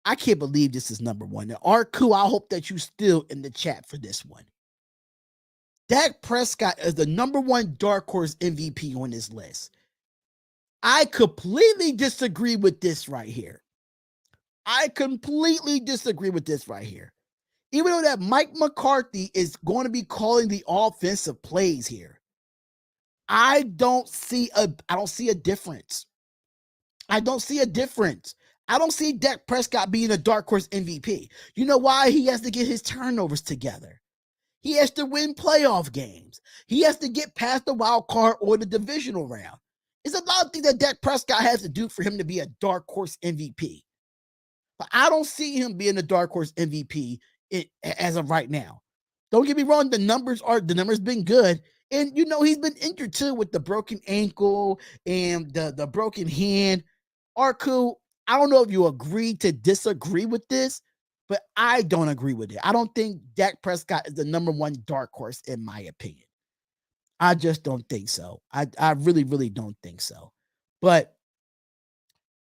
B: I can't believe this is number 1. Now, Arku, I hope that you still in the chat for this one. Dak Prescott is the number 1 dark horse MVP on this list. I completely disagree with this right here. Even though that Mike McCarthy is going to be calling the offensive plays here, I don't see a difference. I don't see Dak Prescott being a dark horse MVP. You know why? He has to get his turnovers together. He has to win playoff games. He has to get past the wild card or the divisional round. It's a lot of things that Dak Prescott has to do for him to be a dark horse MVP. But I don't see him being a dark horse MVP as of right now. Don't get me wrong, the numbers been good. And he's been injured too with the broken ankle and the broken hand. Arku, I don't know if you agree to disagree with this, but I don't agree with it. I don't think Dak Prescott is the number 1 dark horse in my opinion. I just don't think so. I really, really don't think so. But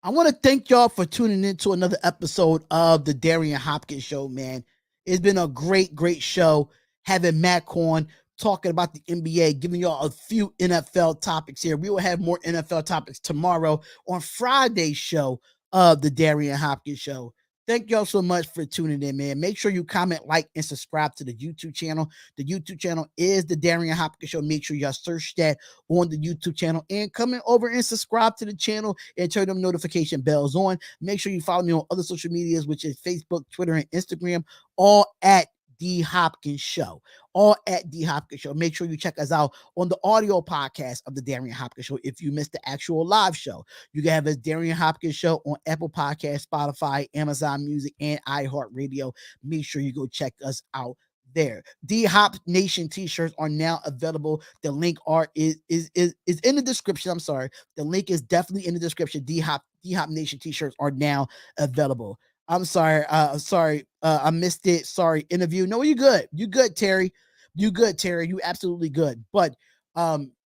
B: I want to thank y'all for tuning in to another episode of the Darion Hopkins Show, man. It's been a great, great show having Mac on, talking about the NBA, giving y'all a few NFL topics here. We will have more NFL topics tomorrow on Friday's show of the Darion Hopkins Show. Thank y'all so much for tuning in, man. Make sure you comment, like, and subscribe to the YouTube channel. The YouTube channel is the Darion Hopkins Show. Make sure y'all search that on the YouTube channel and come over and subscribe to the channel and turn them notification bells on. Make sure you follow me on other social medias, which is Facebook, Twitter, and Instagram, all at D Hopkins Show. All at D Hopkins Show. Make sure you check us out on the audio podcast of the Darion Hopkins Show. If you missed the actual live show, you can have a Darion Hopkins Show on Apple Podcasts, Spotify, Amazon Music, and iHeartRadio. Make sure you go check us out there. D Hop Nation t-shirts are now available. The link is in the description. I'm sorry. The link is definitely in the description. D Hop Nation t-shirts are now available. I'm sorry. I missed it. Sorry. Interview. No, you good. You good, Terry. You good, Terry. You absolutely good. But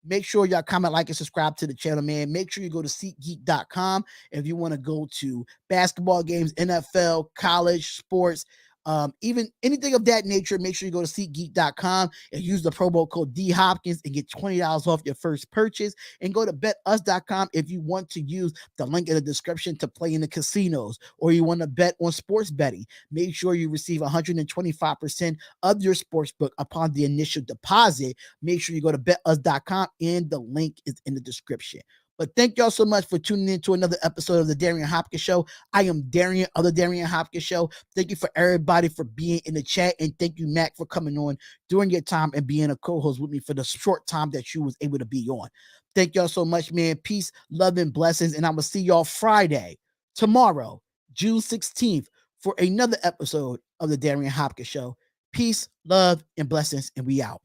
B: make sure y'all comment, like, and subscribe to the channel, man. Make sure you go to SeatGeek.com if you want to go to basketball games, NFL, college, sports, even anything of that nature. Make sure you go to SeatGeek.com and use the promo code DHopkins and get $20 off your first purchase. And go to BetUs.com if you want to use the link in the description to play in the casinos, or you want to bet on sports betting. Make sure you receive 125% of your sports book upon the initial deposit. Make sure you go to BetUs.com and the link is in the description. But thank y'all so much for tuning in to another episode of the Darion Hopkins Show. I am Darion of the Darion Hopkins Show. Thank you for everybody for being in the chat, and thank you, Mac, for coming on during your time and being a co-host with me for the short time that you was able to be on. Thank y'all so much, man. Peace, love, and blessings, and I will see y'all Friday, tomorrow, June 16th, for another episode of the Darion Hopkins Show. Peace, love, and blessings, and we out.